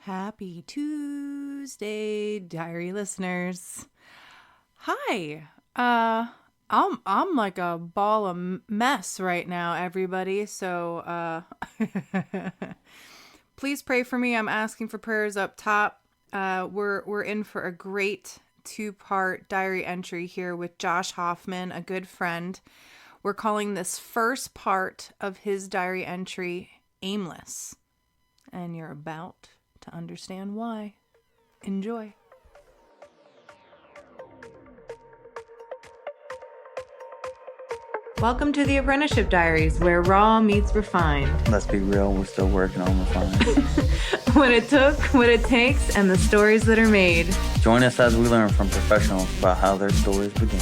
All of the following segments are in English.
Happy Tuesday, diary listeners. Hi. I'm like a ball of mess right now, everybody. So please pray for me. I'm asking for prayers up top. We're in for a great two-part diary entry here with Josh Hoffman, a good friend. We're calling this first part of his diary entry Aimless. And you're about to understand why. Enjoy. Welcome to the Apprenticeship Diaries, where raw meets refined. Let's be real, we're still working on refining. What it took, what it takes, and the stories that are made. Join us as we learn from professionals about how their stories began.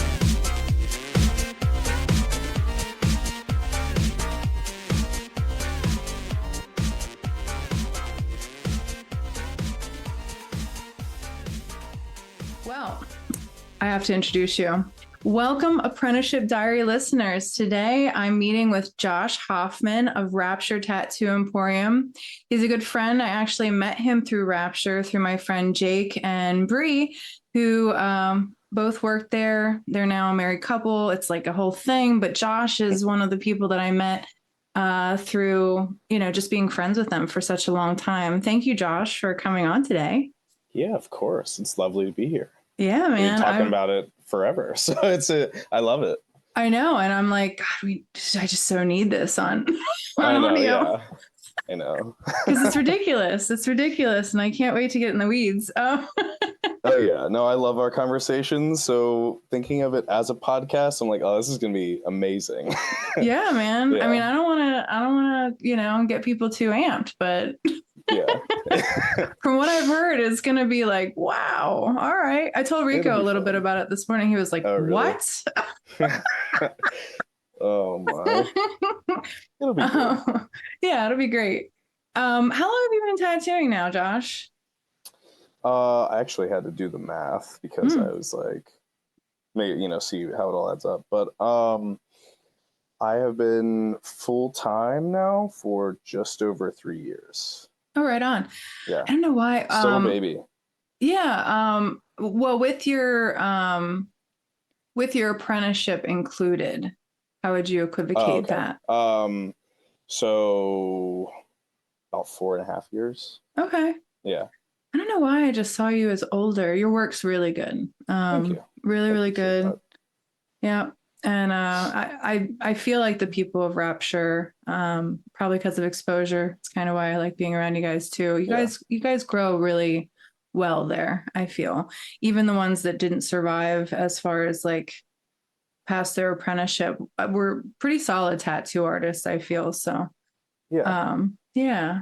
Well, I have to introduce you. Welcome, Apprenticeship Diary listeners. Today, I'm meeting with Josh Hoffman of Rapture Tattoo Emporium. He's a good friend. I actually met him through Rapture, through my friend Jake and Bree, who both worked there. They're now a married couple. It's like a whole thing. But Josh is one of the people that I met through, just being friends with them for such a long time. Thank you, Josh, for coming on today. Yeah, of course. It's lovely to be here. Yeah, man. We've been talking about it forever. So I love it. I know. And I'm like, God, I just so need this on audio. Yeah. I know. Because it's ridiculous. It's ridiculous. And I can't wait to get in the weeds. Oh, yeah. No, I love our conversations. So thinking of it as a podcast, I'm like, oh, this is going to be amazing. Yeah, man. Yeah. I mean, I don't want to, get people too amped, but Yeah. from what I've heard, it's going to be like, wow. All right. I told Rico a little bit about it this morning. He was like, oh, really? What? Oh, my. It'll be good. Yeah, it'll be great. How long have you been tattooing now, Josh? I actually had to do the math because I was like, maybe, see how it all adds up. But I have been full-time now for just over 3 years. Oh, right on. Yeah. I don't know why. Still a baby. Yeah. Well, with your apprenticeship included, how would you equivocate that? So about 4.5 years. Okay. Yeah. I don't know why I just saw you as older. Your work's really good. Thank you. Really, really good. That. Yeah. And I feel like the people of Rapture, probably because of exposure. It's kind of why I like being around you guys too. You guys grow really well there, I feel. Even the ones that didn't survive as far as like past their apprenticeship were pretty solid tattoo artists, I feel. So yeah.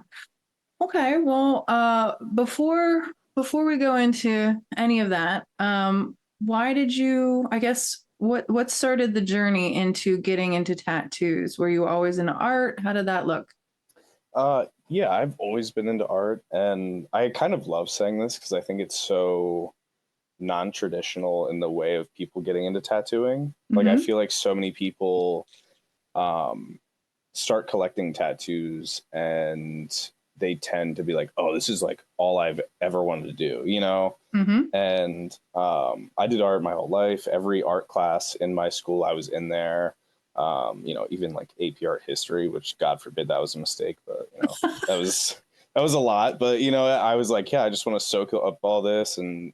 Okay. Well, before we go into any of that, why did you, I guess, what started the journey into getting into tattoos? Were you always into art? How did that look? Yeah, I've always been into art, and I kind of love saying this because I think it's so non-traditional in the way of people getting into tattooing. Like, I feel like so many people start collecting tattoos and they tend to be like, oh, this is like all I've ever wanted to do, And I did art my whole life. Every art class in my school, I was in there. Even like AP art history, which God forbid that was a mistake, but that was a lot. But I was like, yeah, I just want to soak up all this, and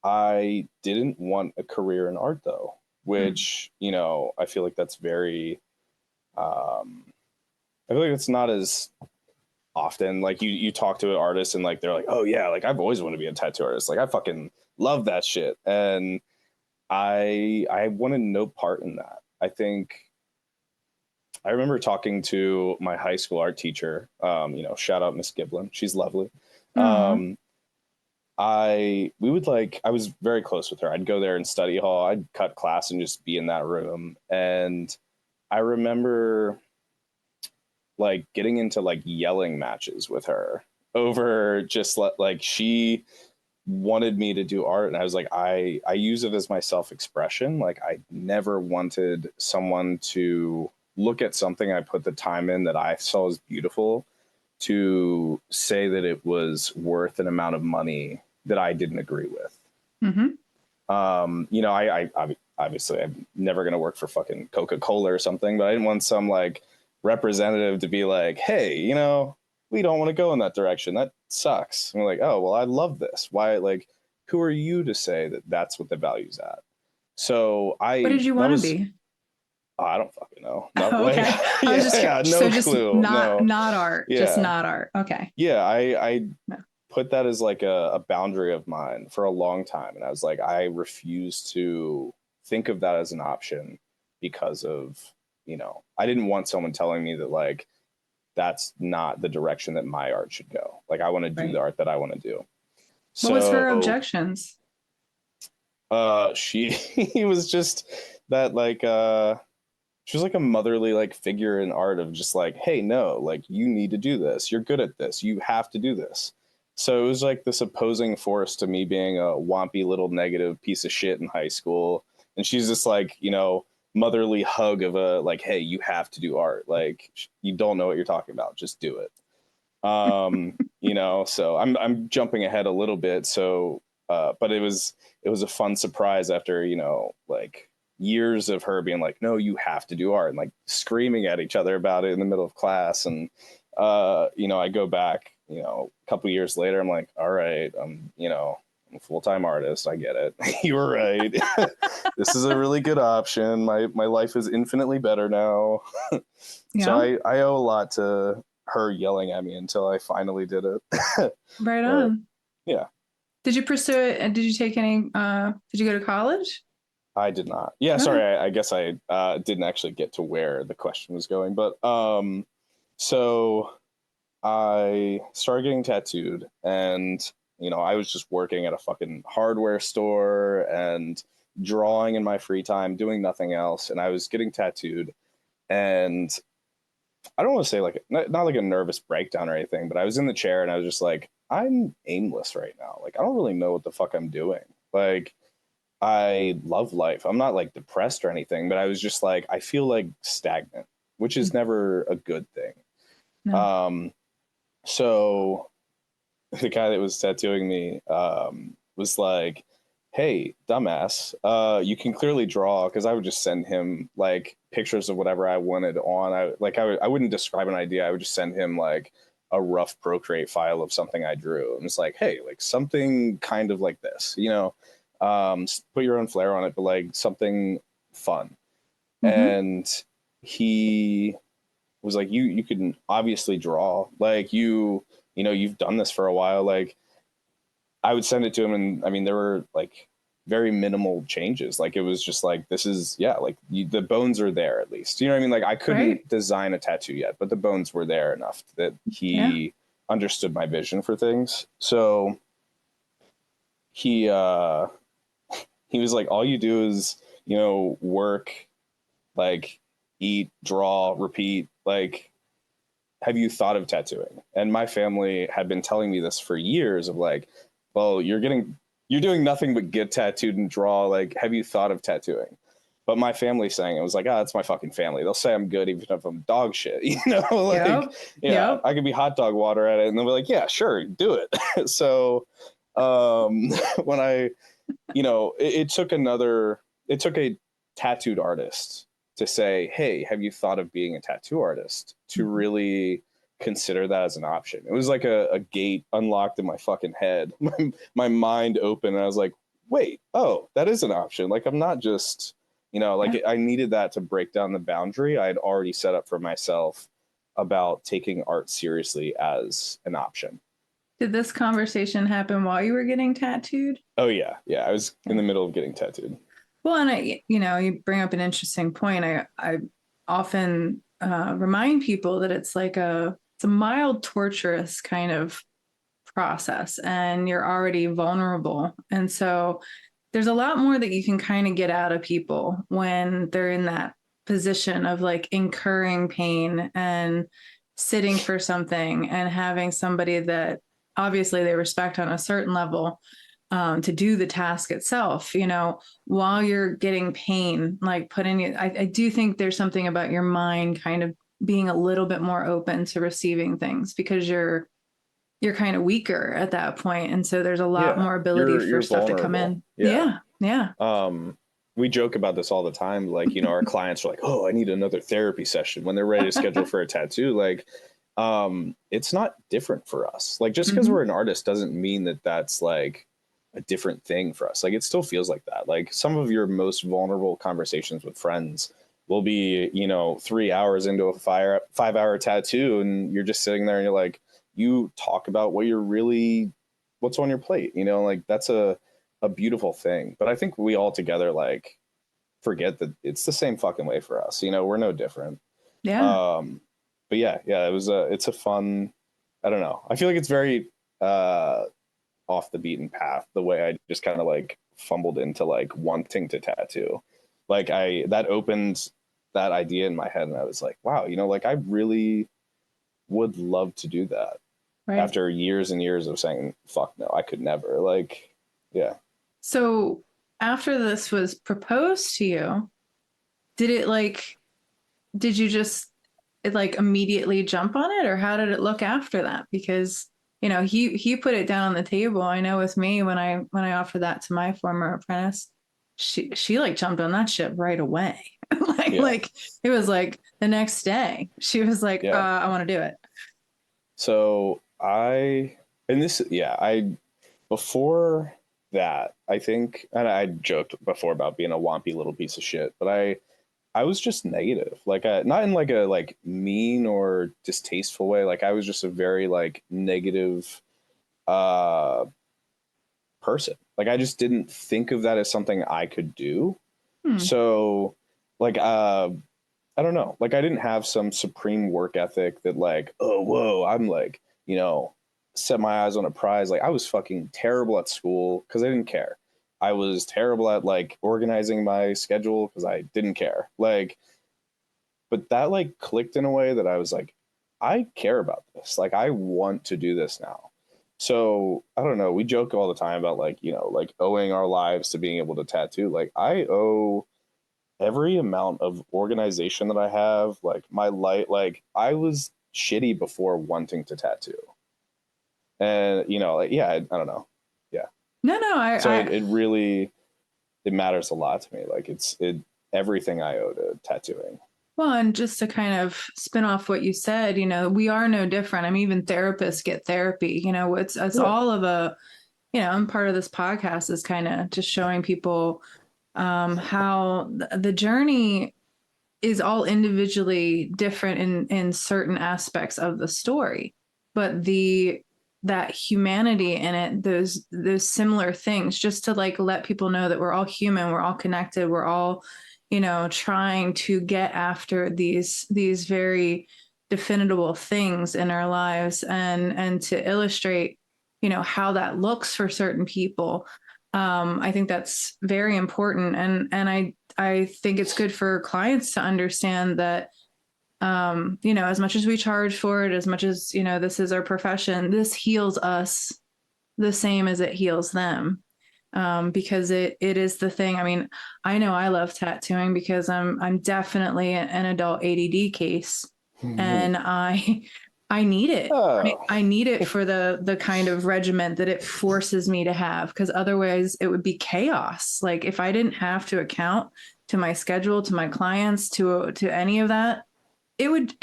I didn't want a career in art though, which I feel like that's very. I feel like it's not as often. Like you talk to an artist and like they're like, oh yeah, like I've always wanted to be a tattoo artist. Like I fucking love that shit, and I wanted no part in that. I think I remember talking to my high school art teacher. Shout out Miss Giblin. She's lovely. I was very close with her. I'd go there in study hall. I'd cut class and just be in that room. And I remember like getting into like yelling matches with her over just like she wanted me to do art, and I was like, I use it as my self-expression. Like I never wanted someone to look at something I put the time in that I saw as beautiful to say that it was worth an amount of money that I didn't agree with. You know, I obviously I'm never going to work for fucking Coca-Cola or something, but I didn't want some like representative to be like, hey, you know, we don't want to go in that direction. That sucks. And we're like, oh, well, I love this. Why? Like, who are you to say that that's what the value's at? So What did you that want to was, be? I don't fucking know. Not Oh, like, okay. I was just yeah, curious. no So just clue. not No. not art, just Yeah. not art. Okay. Yeah. I No. put that as like a boundary of mine for a long time. And I was like, I refuse to think of that as an option because of, you know, I didn't want someone telling me that like, that's not the direction that my art should go. Like I want to do Right. the art that I want to do. What was her So objections? she he was just that like she was like a motherly like figure in art of just like, hey, no, like you need to do this. You're good at this. You have to do this. So it was like this opposing force to me being a wompy little negative piece of shit in high school. And she's just like, you know, motherly hug of a like, hey, you have to do art. Like you don't know what you're talking about. Just do it. You know, so I'm jumping ahead a little bit. So but it was a fun surprise after, you know, like years of her being like, no, you have to do art and like screaming at each other about it in the middle of class. And you know, I go back, you know, a couple years later, I'm like, all right, you know, I'm a full-time artist. I get it. You were right. This is a really good option. My life is infinitely better now. Yeah. So I owe a lot to her yelling at me until I finally did it. Right But, on. yeah. Did you pursue it? And did you take any? Did you go to college? I did not. Yeah, Okay. sorry. I guess I didn't actually get to where the question was going. But so I started getting tattooed, and you know, I was just working at a fucking hardware store and drawing in my free time, doing nothing else, and I was getting tattooed. And I don't want to say like not like a nervous breakdown or anything, but I was in the chair and I was just like, I'm aimless right now. Like I don't really know what the fuck I'm doing. Like I love life. I'm not like depressed or anything, but I was just like, I feel like stagnant, which is never a good thing. No. So the guy that was tattooing me was like, hey, dumbass, you can clearly draw, because I would just send him like pictures of whatever I wanted on. I wouldn't describe an idea. I would just send him like a rough Procreate file of something I drew. And it's like, hey, like something kind of like this, you know, put your own flair on it, but like something fun. And he was like, you can obviously draw, like you know, you've done this for a while. Like I would send it to him, and I mean, there were like very minimal changes. Like it was just like, this is, yeah, like the bones are there at least. You know what I mean? Like I couldn't design a tattoo yet, but the bones were there enough that he understood my vision for things. So he was like, all you do is, you know, work, like eat, draw, repeat. Like, have you thought of tattooing? And my family had been telling me this for years of like, well, you're doing nothing but get tattooed and draw. Like, have you thought of tattooing? But my family saying it was like, that's my fucking family. They'll say I'm good even if I'm dog shit, you know? Like, I could be hot dog water at it, and they'll be like, yeah, sure, do it. So when I, you know, it took a tattooed artist to say, hey, have you thought of being a tattoo artist, to really consider that as an option. It was like a gate unlocked in my fucking head. My mind opened, and I was like, wait, oh, that is an option. Like I'm not just, you know, like I needed that to break down the boundary I had already set up for myself about taking art seriously as an option. Did this conversation happen while you were getting tattooed? Oh yeah. I was in the middle of getting tattooed. Well, and you know, you bring up an interesting point. I often remind people that it's a mild torturous kind of process, and you're already vulnerable. And so there's a lot more that you can kind of get out of people when they're in that position of like incurring pain and sitting for something and having somebody that obviously they respect on a certain level to do the task itself, you know, while you're getting pain, like I do think there's something about your mind kind of being a little bit more open to receiving things because you're kind of weaker at that point, and so there's a lot more ability for you're stuff to come vulnerable. in. Yeah. We joke about this all the time. Like, you know, our clients are like, oh, I need another therapy session when they're ready to schedule for a tattoo. Like, it's not different for us. Like, just because we're an artist doesn't mean that that's like a different thing for us. Like, it still feels like that. Like, some of your most vulnerable conversations with friends will be, you know, 3 hours into a 5 hour tattoo, and you're just sitting there and you're like, you talk about what's on your plate, you know, like that's a beautiful thing. But I think we all together like forget that it's the same fucking way for us. You know, we're no different. Yeah. But yeah, it's a fun, I don't know. I feel like it's very off the beaten path, the way I just kind of like fumbled into like wanting to tattoo. Like that opened that idea in my head, and I was like, wow, you know, like I really would love to do that. Right. After years and years of saying, fuck no, I could never. Like, yeah. So after this was proposed to you, did you just like immediately jump on it, or how did it look after that? Because, you know, he put it down on the table. I know with me, when I offered that to my former apprentice, she like jumped on that ship right away. Like it was like the next day she was like, I want to do it. So before that, I think, and I joked before about being a wompy little piece of shit, but I was just negative, like not in like a like mean or distasteful way. Like I was just a very like negative person. Like I just didn't think of that as something I could do. So like I don't know, like I didn't have some supreme work ethic that like, oh whoa, I'm like, you know, set my eyes on a prize. Like I was fucking terrible at school because I didn't care. I was terrible at like organizing my schedule because I didn't care. Like, but that like clicked in a way that I was like, I care about this. Like I want to do this now. So I don't know. We joke all the time about like, you know, like owing our lives to being able to tattoo. Like I owe every amount of organization that I have, like my light, like I was shitty before wanting to tattoo. And, you know, like, yeah, I don't know. Yeah. No, So it really, it matters a lot to me. Like everything I owe to tattooing. well, and just to kind of spin off what you said, you know, we are no different. I mean, even therapists get therapy, you know, it's all of a, you know, and part of this podcast is kind of just showing people how the journey is all individually different in certain aspects of the story, but that humanity in it, those similar things, just to like let people know that we're all human, we're all connected, we're all, you know, trying to get after these very definable things in our lives, and to illustrate, you know, how that looks for certain people. I think that's very important, and I think it's good for clients to understand that, you know, as much as we charge for it, as much as, you know, this is our profession, this heals us the same as it heals them. Because it is the thing. I mean, I know I love tattooing because I'm definitely an adult ADD case, and I need it. Oh. I need it for the kind of regiment that it forces me to have, because otherwise it would be chaos. Like if I didn't have to account to my schedule, to my clients, to any of that, it would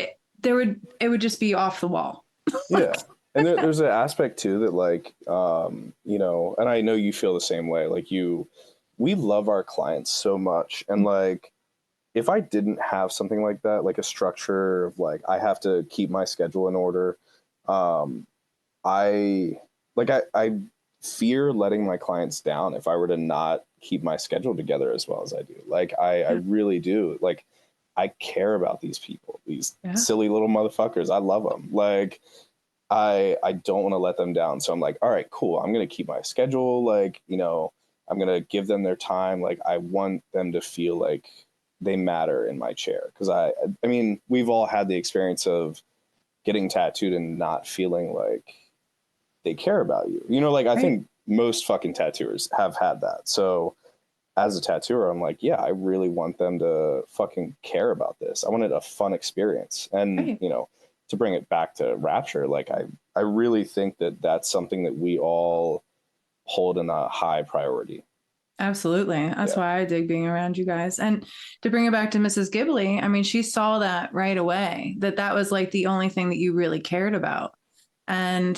just be off the wall. Yeah. And there's an aspect too that like, you know, and I know you feel the same way. Like we love our clients so much. And like, if I didn't have something like that, like a structure of like, I have to keep my schedule in order. I fear letting my clients down if I were to not keep my schedule together as well as I do. Like I really do. Like I care about these people, these silly little motherfuckers. I love them. Like I don't want to let them down. So I'm like, all right, cool. I'm going to keep my schedule. Like, you know, I'm going to give them their time. Like I want them to feel like they matter in my chair. Cause I mean, we've all had the experience of getting tattooed and not feeling like they care about you. You know, like I think most fucking tattooers have had that. So as a tattooer, I'm like, yeah, I really want them to fucking care about this. I wanted a fun experience. And, Right. you know, to bring it back to Rapture, like I really think that that's something that we all hold in a high priority. Absolutely. That's Yeah. why I dig being around you guys. And to bring it back to Mrs. Ghibli, I mean, she saw that right away, that that was like the only thing that you really cared about. And,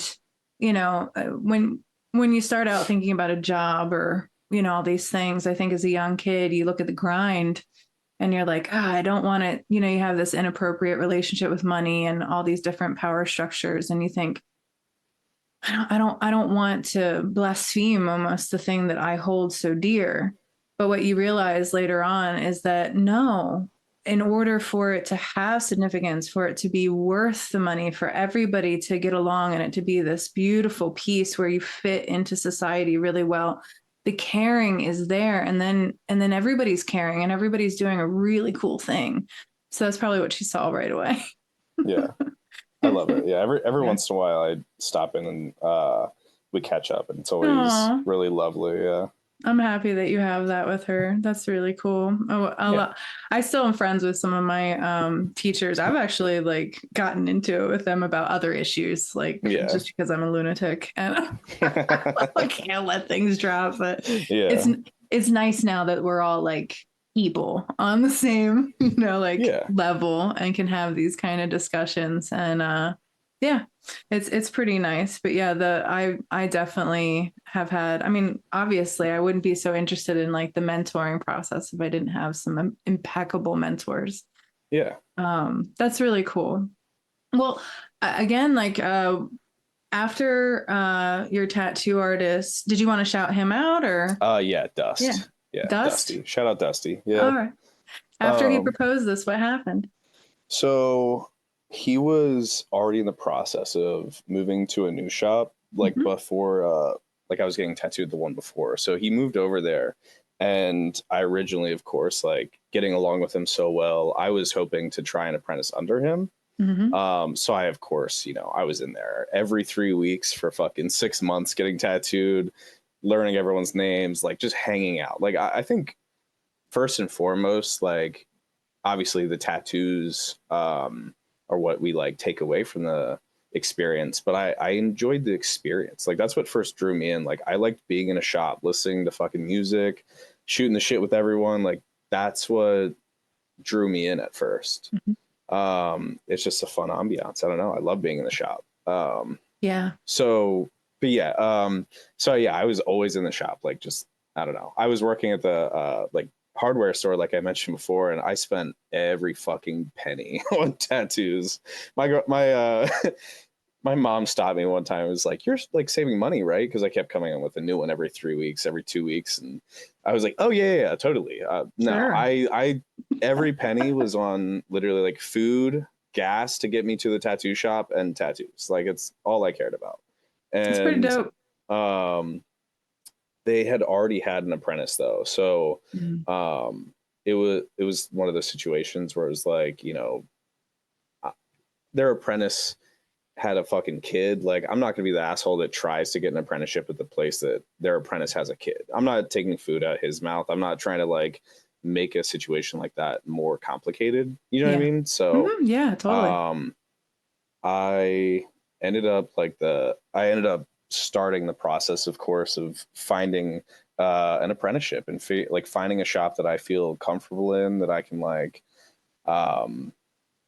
you know, when you start out thinking about a job or, you know, all these things, I think as a young kid, you look at the grind and you're like, ah, I don't want it. You know, you have this inappropriate relationship with money and all these different power structures. And you think, I don't want to blaspheme almost the thing that I hold so dear. But what you realize later on is that no, in order for it to have significance, for it to be worth the money, for everybody to get along and it to be this beautiful piece where you fit into society really well, the caring is there. And then everybody's caring and everybody's doing a really cool thing. So that's probably what she saw right away. Yeah. I love it. Yeah. Every Yeah. once in a while I stop in and we catch up and it's always Aw. really lovely. Yeah. I'm happy that you have that with her. That's really cool. Yeah. I still am friends with some of my teachers. I've actually like gotten into it with them about other issues, like Yeah. just because I'm a lunatic and I can't let things drop. But Yeah. it's nice now that we're all like people on the same, you know, like Yeah. level and can have these kind of discussions. And yeah, it's pretty nice. But yeah, I definitely have had, I mean, obviously I wouldn't be so interested in like the mentoring process if I didn't have some impeccable mentors. Yeah. That's really cool. Well, again, like after your tattoo artist, did you want to shout him out or Yeah, yeah, Dust. Yeah, Dust? Dusty. Shout out Dusty. All Yeah. right. After he Um, proposed this, what happened? so he was already in the process of moving to a new shop, like Hmm. before like I was getting tattooed the one before. So he moved over there and I originally, of course, like getting along with him so well, I was hoping to try and apprentice under him. Hmm. So I, of course, you know, I was in there every 3 weeks for fucking 6 months getting tattooed, learning everyone's names, like just hanging out. Like I think first and foremost, like obviously the tattoos are what we like take away from the experience, but I enjoyed the experience. Like that's what first drew me in. Like I liked being in a shop, listening to fucking music, shooting the shit with everyone. Like that's what drew me in at first. Hmm. It's just a fun ambiance. I don't know. I love being in the shop. Yeah. So but yeah, so yeah, I was always in the shop, like just I don't know. I was working at the like hardware store, like I mentioned before, and I spent every fucking penny on tattoos. My my mom stopped me one time and was like, "You're like saving money, right?" Because I kept coming in with a new one every 3 weeks, every 2 weeks, and I was like, "Oh yeah, totally." No, Sure. I every penny was on literally like food, gas to get me to the tattoo shop, and tattoos. Like it's all I cared about. It's pretty And dope. um, they had already had an apprentice though, so Mhm. it was one of those situations where it was like, you know, uh, their apprentice had a fucking kid. Like I'm not gonna be the asshole that tries to get an apprenticeship at the place that their apprentice has a kid. I'm not taking food out of his mouth. I'm not trying to like make a situation like that more complicated. You know what I Yeah. mean? So Yeah, totally. um I I ended up starting the process, of course, of finding an apprenticeship and like finding a shop that I feel comfortable in, that I can like, um,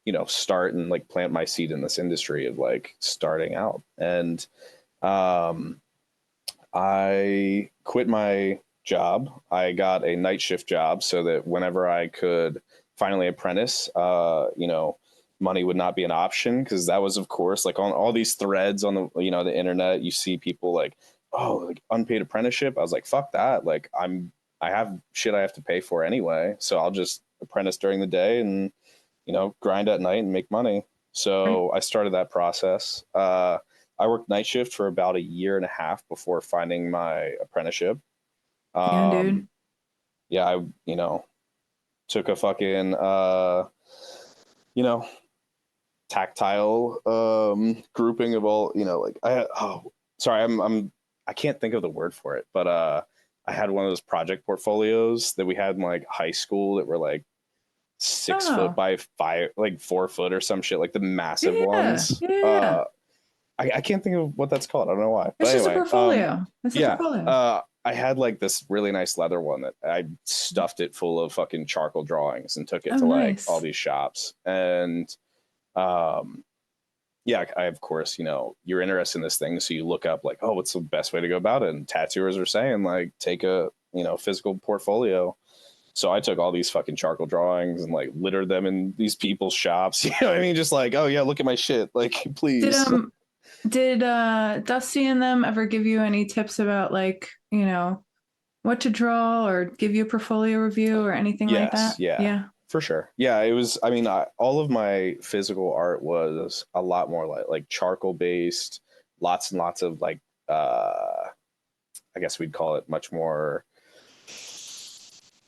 you know, start and like plant my seed in this industry of like starting out. And um, I quit my job. I got a night shift job so that whenever I could finally apprentice, you know, money would not be an option, because that was, of course, like on all these threads on the, you know, the internet, you see people like, oh, like unpaid apprenticeship. I was like, fuck that. Like I have shit I have to pay for anyway, so I'll just apprentice during the day and, you know, grind at night and make money. Right. So I started that process. I worked night shift for about a year and a half before finding my apprenticeship. Yeah, Um, dude. yeah, I, you know, took a fucking, you know, tactile grouping of all, you know, like I, oh, sorry, I can't think of the word for it, but I had one of those project portfolios that we had in like high school that were like 6 foot Oh, by 5, like 4 foot or some shit, like the massive yeah, ones. yeah. I can't think of what that's called. I don't know why. But It's just a anyway, portfolio. It's a yeah. portfolio. I had like this really nice leather one that I stuffed it full of fucking charcoal drawings and took it Oh, to like all nice. these shops. And um yeah, I of course, you're interested in this thing, so you look up like, oh, what's the best way to go about it? And tattooers are saying like take a, physical portfolio. So I took all these fucking charcoal drawings and like littered them in these people's shops. You know what I mean? Just like, oh yeah, look at my shit. Like, Did please. did Dusty and them ever give you any tips about like, what to draw or give you a portfolio review or anything like Yes, that? yeah, Yeah. for sure. Yeah, it was. I mean, all of my physical art was a lot more like charcoal based. Lots and lots of like, I guess we'd call it much more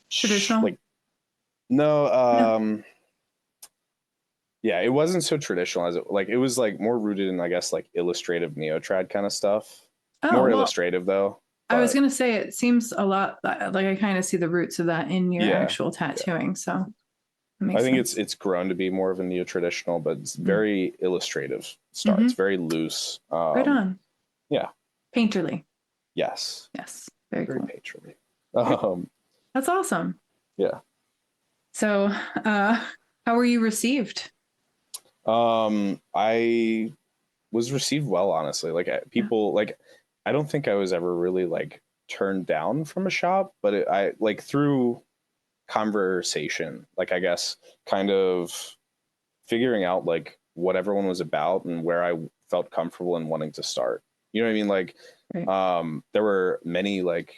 Traditional? like no, No. yeah, it wasn't so traditional as it was like more rooted in, I guess, like illustrative neotrad kind of stuff. Oh, More well, illustrative though, I was but gonna say it seems a lot like I kind of see the roots of that in your yeah, actual yeah. tattooing, so that I makes think it's sense. it's grown to be more of a neo-traditional, but it's very illustrative Mm-hmm. starts, very loose. Right on. Yeah, Painterly. yes, Yes. Very very cool. patriarchy. Great. Um, That's awesome. yeah. So, how were you received? I was received well, honestly. Like Yeah. people, like I don't think I was ever really like turned down from a shop, but I like through conversation, like I guess kind of figuring out like what everyone was about and where I felt comfortable in wanting to start. You know what I mean? Like, Right. there were many like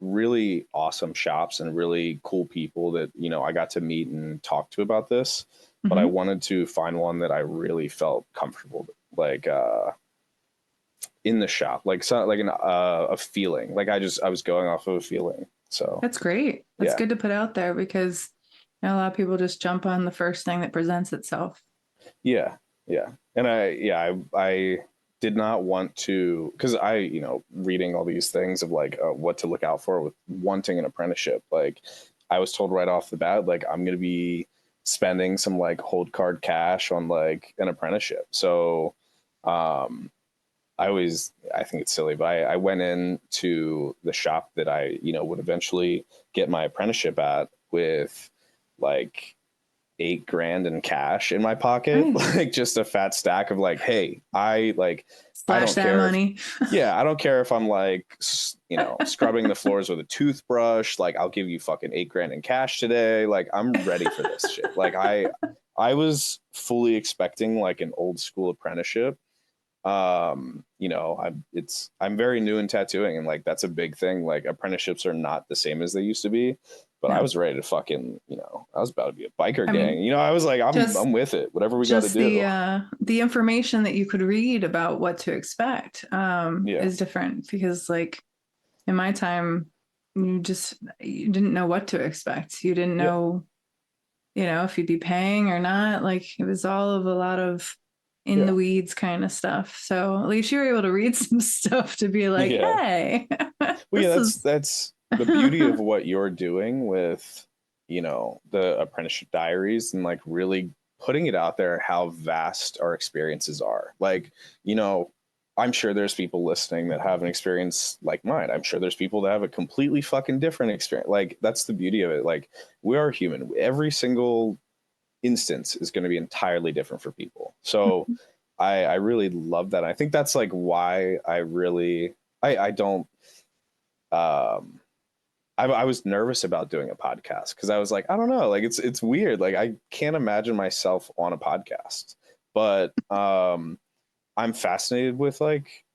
really awesome shops and really cool people that, I got to meet and talk to about this, but I Mm-hmm. wanted to find one that I really felt comfortable, like, in the shop, like, so like a feeling, like I was going off of a feeling. So That's great. That's yeah. good to put out there because a lot of people just jump on the first thing that presents itself. Yeah, yeah, and I did not want to, because reading all these things of like, what to look out for with wanting an apprenticeship. Like, I was told right off the bat, like I'm gonna be spending some like hold card cash on like an apprenticeship. So, um, I think it's silly, but I went in to the shop that I would eventually get my apprenticeship at with like 8 grand in cash in my pocket, Nice. like just a fat stack of like, hey, I Slash don't that care if, money. yeah, I don't care if I'm like, scrubbing the floors with a toothbrush. Like, I'll give you fucking 8 grand in cash today. Like, I'm ready for this shit. Like, I was fully expecting like an old school apprenticeship. I'm very new in tattooing, and like that's a big thing. Like, apprenticeships are not the same as they used to be. But I No, was ready to fucking, I was about to be a biker I gang. mean, I was like, just I'm with it. Whatever we got to just do. the information that you could read about what to expect Yeah. is different because like in my time you didn't know what to expect. You didn't Yeah. know, if you'd be paying or not. Like it was all of a lot of in the Yeah. weeds kind of stuff. So at least you were able to read some stuff to be like, Yeah. hey, Well, yeah, this that's is that's the beauty of what you're doing with, the apprenticeship diaries, and like really putting it out there how vast our experiences are. Like, I'm sure there's people listening that have an experience like mine. I'm sure there's people that have a completely fucking different experience. Like, that's the beauty of it. Like, we are human. Every single instance is going to be entirely different for people. So I really love that. I think that's like why I don't, um, I was nervous about doing a podcast because I was like, I don't know, like it's weird. Like, I can't imagine myself on a podcast, but I'm fascinated with like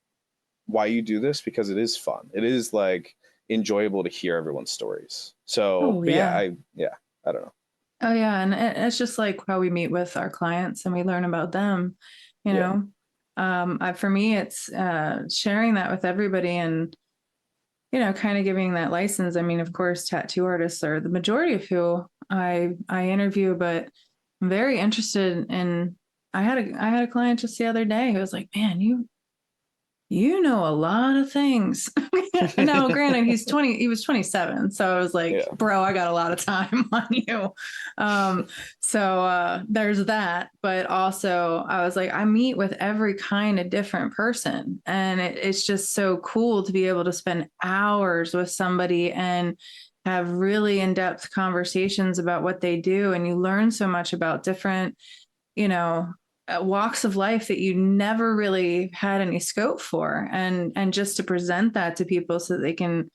why you do this, because it is fun. It is like enjoyable to hear everyone's stories. So, oh but yeah, yeah. I don't know. Oh yeah, and it's just like how we meet with our clients and we learn about them, you Yeah, know. For me, it's sharing that with everybody and kind of giving that license. I mean, of course, tattoo artists are the majority of who I interview, but I'm very interested in. I had a client just the other day who was like, "Man, you know a lot of things. Now, granted, he was 27. So I was like, Yeah. bro, I got a lot of time on you. There's that. But also I was like, I meet with every kind of different person. And it's just so cool to be able to spend hours with somebody and have really in-depth conversations about what they do. And you learn so much about different, you know, walks of life that you never really had any scope for, and just to present that to people so that they can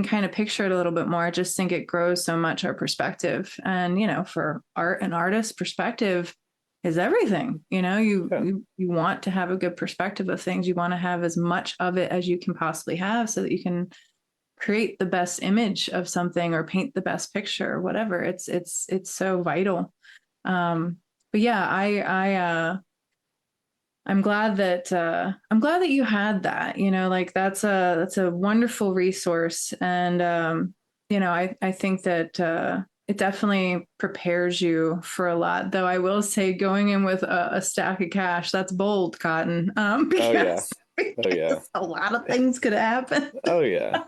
kind of picture it a little bit more. I just think it grows so much our perspective. And for art and artist, perspective is everything. You want to have a good perspective of things. You want to have as much of it as you can possibly have so that you can create the best image of something or paint the best picture or whatever. It's so vital. But yeah, I'm glad that you had that. Like that's a wonderful resource, and I think that it definitely prepares you for a lot. Though I will say, going in with a stack of cash, that's bold, Cotton. Oh yeah. Because a lot of things could happen. Oh yeah.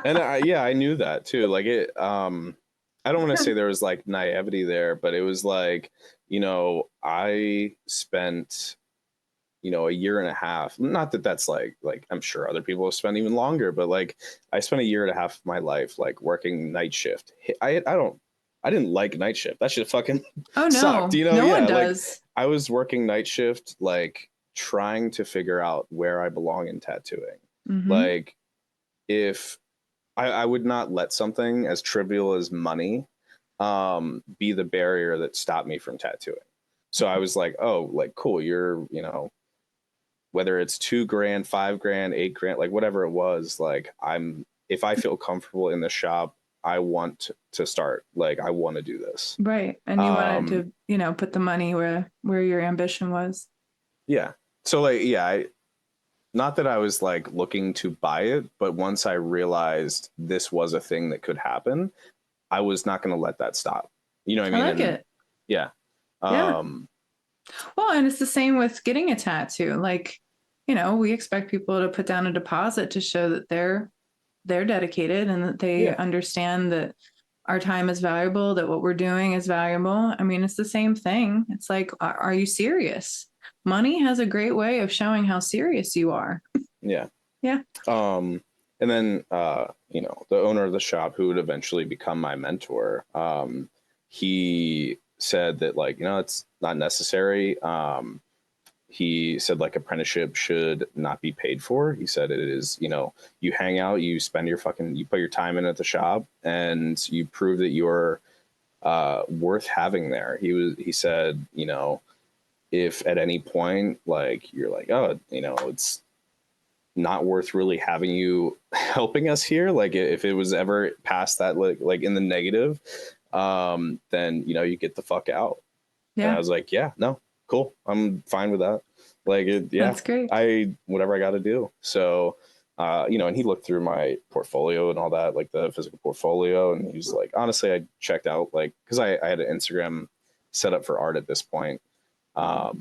And I knew that too. Like it, I don't want to say there was like naivety there, but it was like, I spent, a year and a half. Not that that's like I'm sure other people have spent even longer, but like I spent a year and a half of my life like working night shift. I didn't like night shift. That shit fucking Oh no, sucked. no one Like does. I was working night shift, like trying to figure out where I belong in tattooing. Mm-hmm. Like if I would not let something as trivial as money be the barrier that stopped me from tattooing. So I was like, oh, like cool, you're, whether it's $2,000, $5,000, $8,000, like whatever it was, like if I feel comfortable in the shop, I want to start. Like I want to do this. Right. And you wanted Um, to, put the money where your ambition was. yeah. So like, yeah, not that I was like looking to buy it, but once I realized this was a thing that could happen, I was not going to let that stop. You know what I I mean? like And it. yeah. Yeah. Um, Well, and it's the same with getting a tattoo. Like, we expect people to put down a deposit to show that they're dedicated and that they yeah. understand that our time is valuable, that what we're doing is valuable. I mean, it's the same thing. It's like, are you serious? Money has a great way of showing how serious you are. Yeah. Yeah. And then, the owner of the shop who would eventually become my mentor, he said that like, it's not necessary. He said like apprenticeship should not be paid for. He said it is, you hang out, you spend you put your time in at the shop and you prove that you're, worth having there. He said, if at any point, like you're like, oh, it's not worth really having you helping us here. Like if it was ever past that, like in the negative, then, you get the fuck out. And I Yeah. was like, yeah, no, cool. I'm fine with that. Like, yeah, That's great. whatever I got to do. So, and he looked through my portfolio and all that, like the physical portfolio. And he was like, honestly, I checked out like, cause I had an Instagram set up for art at this point.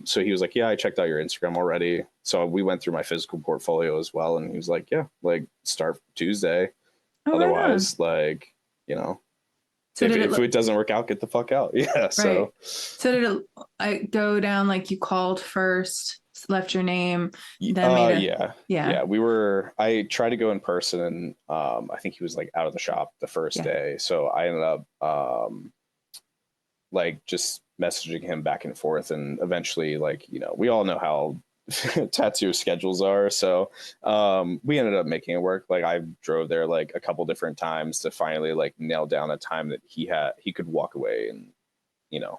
So he was like, yeah, I checked out your Instagram already. So we went through my physical portfolio as well. And he was like, yeah, like start Tuesday. Oh, right on. Otherwise, like, So did it if look it doesn't work out, get the fuck out. Yeah. right? So So did it go down like you called first, left your name, then made a yeah. I tried to go in person and I think he was like out of the shop the first day. So I ended up like just messaging him back and forth, and eventually like we all know how tattoo schedules are, so we ended up making it work. Like I drove there like a couple different times to finally like nail down a time that he could walk away and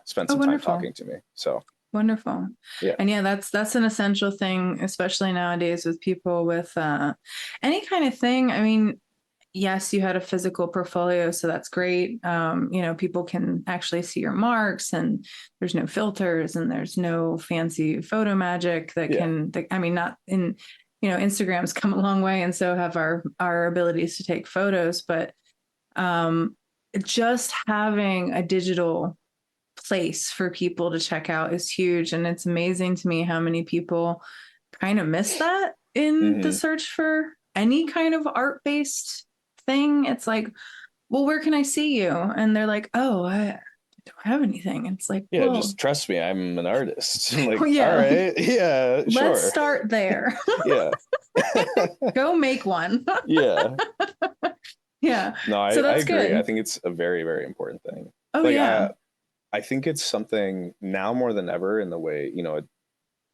spend Oh, some time wonderful. talking to me. So Wonderful. yeah. And yeah, that's an essential thing, especially nowadays with people with any kind of thing. I mean, yes, you had a physical portfolio, so that's great. People can actually see your marks, and there's no filters, and there's no fancy photo magic I mean, not in, Instagram's come a long way, and so have our abilities to take photos, but just having a digital place for people to check out is huge. And it's amazing to me how many people kind of miss that. in the search for any kind of art-based thing. It's like, well, where can I see you? And they're like, oh, I don't have anything. And it's like, Yeah, well, just trust me, I'm an artist. I'm like, yeah. all right, yeah, let's sure. start there. Yeah. Go make one. Yeah. Yeah. No, So I that's agree. good. I think it's a very, very important thing. Oh, Like yeah. I think it's something now more than ever in the way,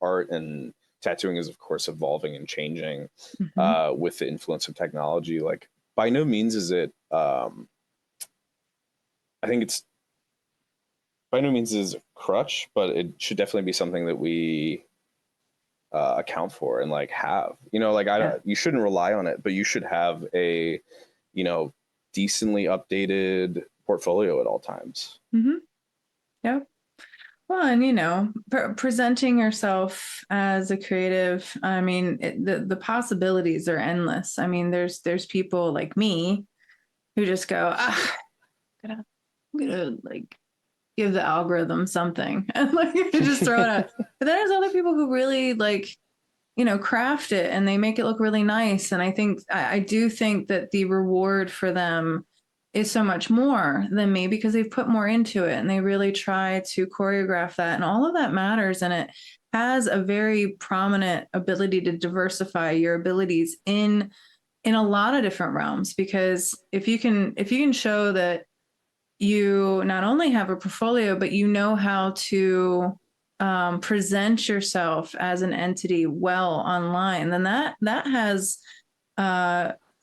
art and tattooing is of course evolving and changing Mhm. with the influence of technology. Like by no means is it I think it's by no means is a crutch, but it should definitely be something that we account for and like have, like I Yeah. don't, you shouldn't rely on it, but you should have a, decently updated portfolio at all times. Mm-hmm. Yeah. Well, and presenting yourself as a creative, I mean, the possibilities are endless. I mean, there's people like me who just go, I'm gonna like give the algorithm something and like just throw it out. But then there's other people who really like, craft it and they make it look really nice. And I do think that the reward for them is so much more than me because they've put more into it and they really try to choreograph that. And all of that matters. And it has a very prominent ability to diversify your abilities in a lot of different realms. Because if you can show that you not only have a portfolio, but you know how to present yourself as an entity well online, then that has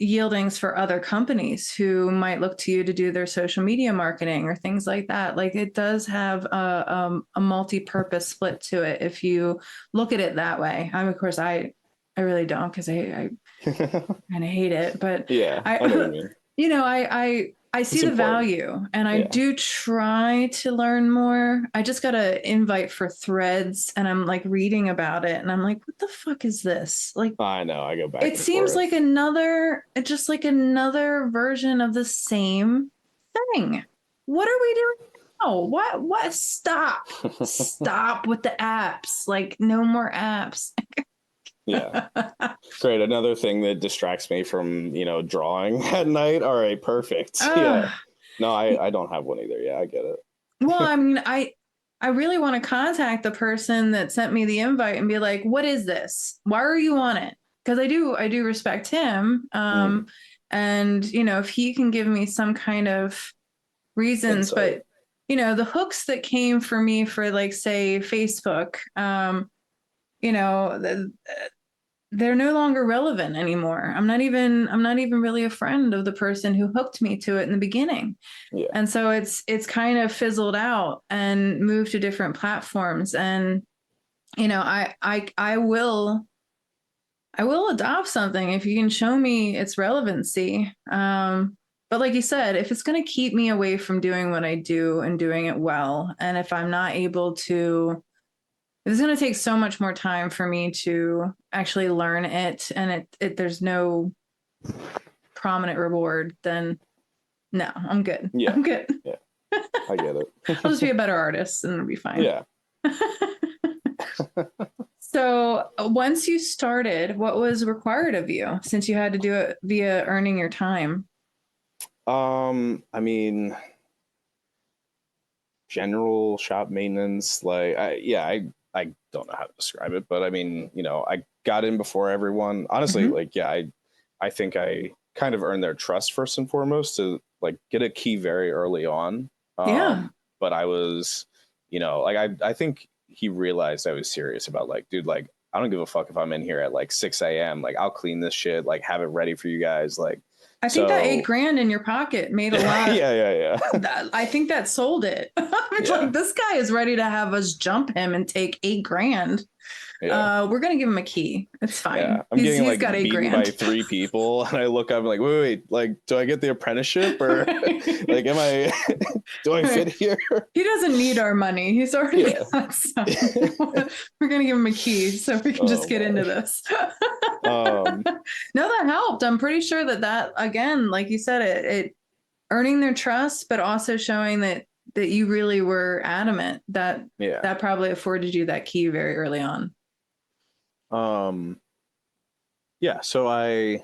yieldings for other companies who might look to you to do their social media marketing or things like that. Like it does have a multi-purpose split to it if you look at it that way. Of course, I really don't because I kind of hate it, but Yeah, I, I know what you mean. I see It's the important. value and I Yeah. do try to learn more. I just got an invite for Threads and I'm like reading about it and I'm like, what the fuck is this? Like, I know, I go back it and seems forth. like just like another version of the same thing. What are we doing now? What? Stop with the apps. Like, no more apps. Yeah. Great. Another thing that distracts me from, drawing at night. All right, perfect. Yeah. No, I don't have one either. Yeah, I get it. Well, I mean, I really want to contact the person that sent me the invite and be like, what is this? Why are you on it? Because I do respect him. And if he can give me some kind of reasons, Insight. but the hooks that came for me for like say Facebook, you know, the, they're no longer relevant anymore. I'm not even really a friend of the person who hooked me to it in the beginning. Yeah. And so it's kind of fizzled out and moved to different platforms. And I will adopt something if you can show me its relevancy. But like you said, if it's going to keep me away from doing what I do and doing it well, and if I'm not able to, if it's going to take so much more time for me to actually learn it, and there's no prominent reward, then no, I'm good. Yeah. I'm good. Yeah. I get it. I'll just be a better artist and it'll be fine. Yeah. So once you started, what was required of you since you had to do it via earning your time? I mean, general shop maintenance, like I don't know how to describe it, but I mean, I got in before everyone. Honestly, Mhm. like, yeah, I think I kind of earned their trust first and foremost to like get a key very early on. Yeah. But I was, like I think he realized I was serious about like, dude, like I don't give a fuck if I'm in here at like 6 a.m. Like I'll clean this shit, like have it ready for you guys. Like I think that so 8 grand in your pocket made a lot. yeah. I think that sold it. It's Yeah. like this guy is ready to have us jump him and take 8 grand. Yeah. We're gonna give him a key. It's fine. Yeah, I'm He's getting he's like got eight beaten by grand. 3 people, and I look up and like, wait, like, do I get the apprenticeship or like, am I? Do I fit here? He doesn't need our money. He's already Yeah. got some. We're gonna give him a key so we can just get into this. Um, No, that helped. I'm pretty sure that again, like you said, it earning their trust, but also showing that you really were adamant that yeah. probably afforded you that key very early on. Yeah, so I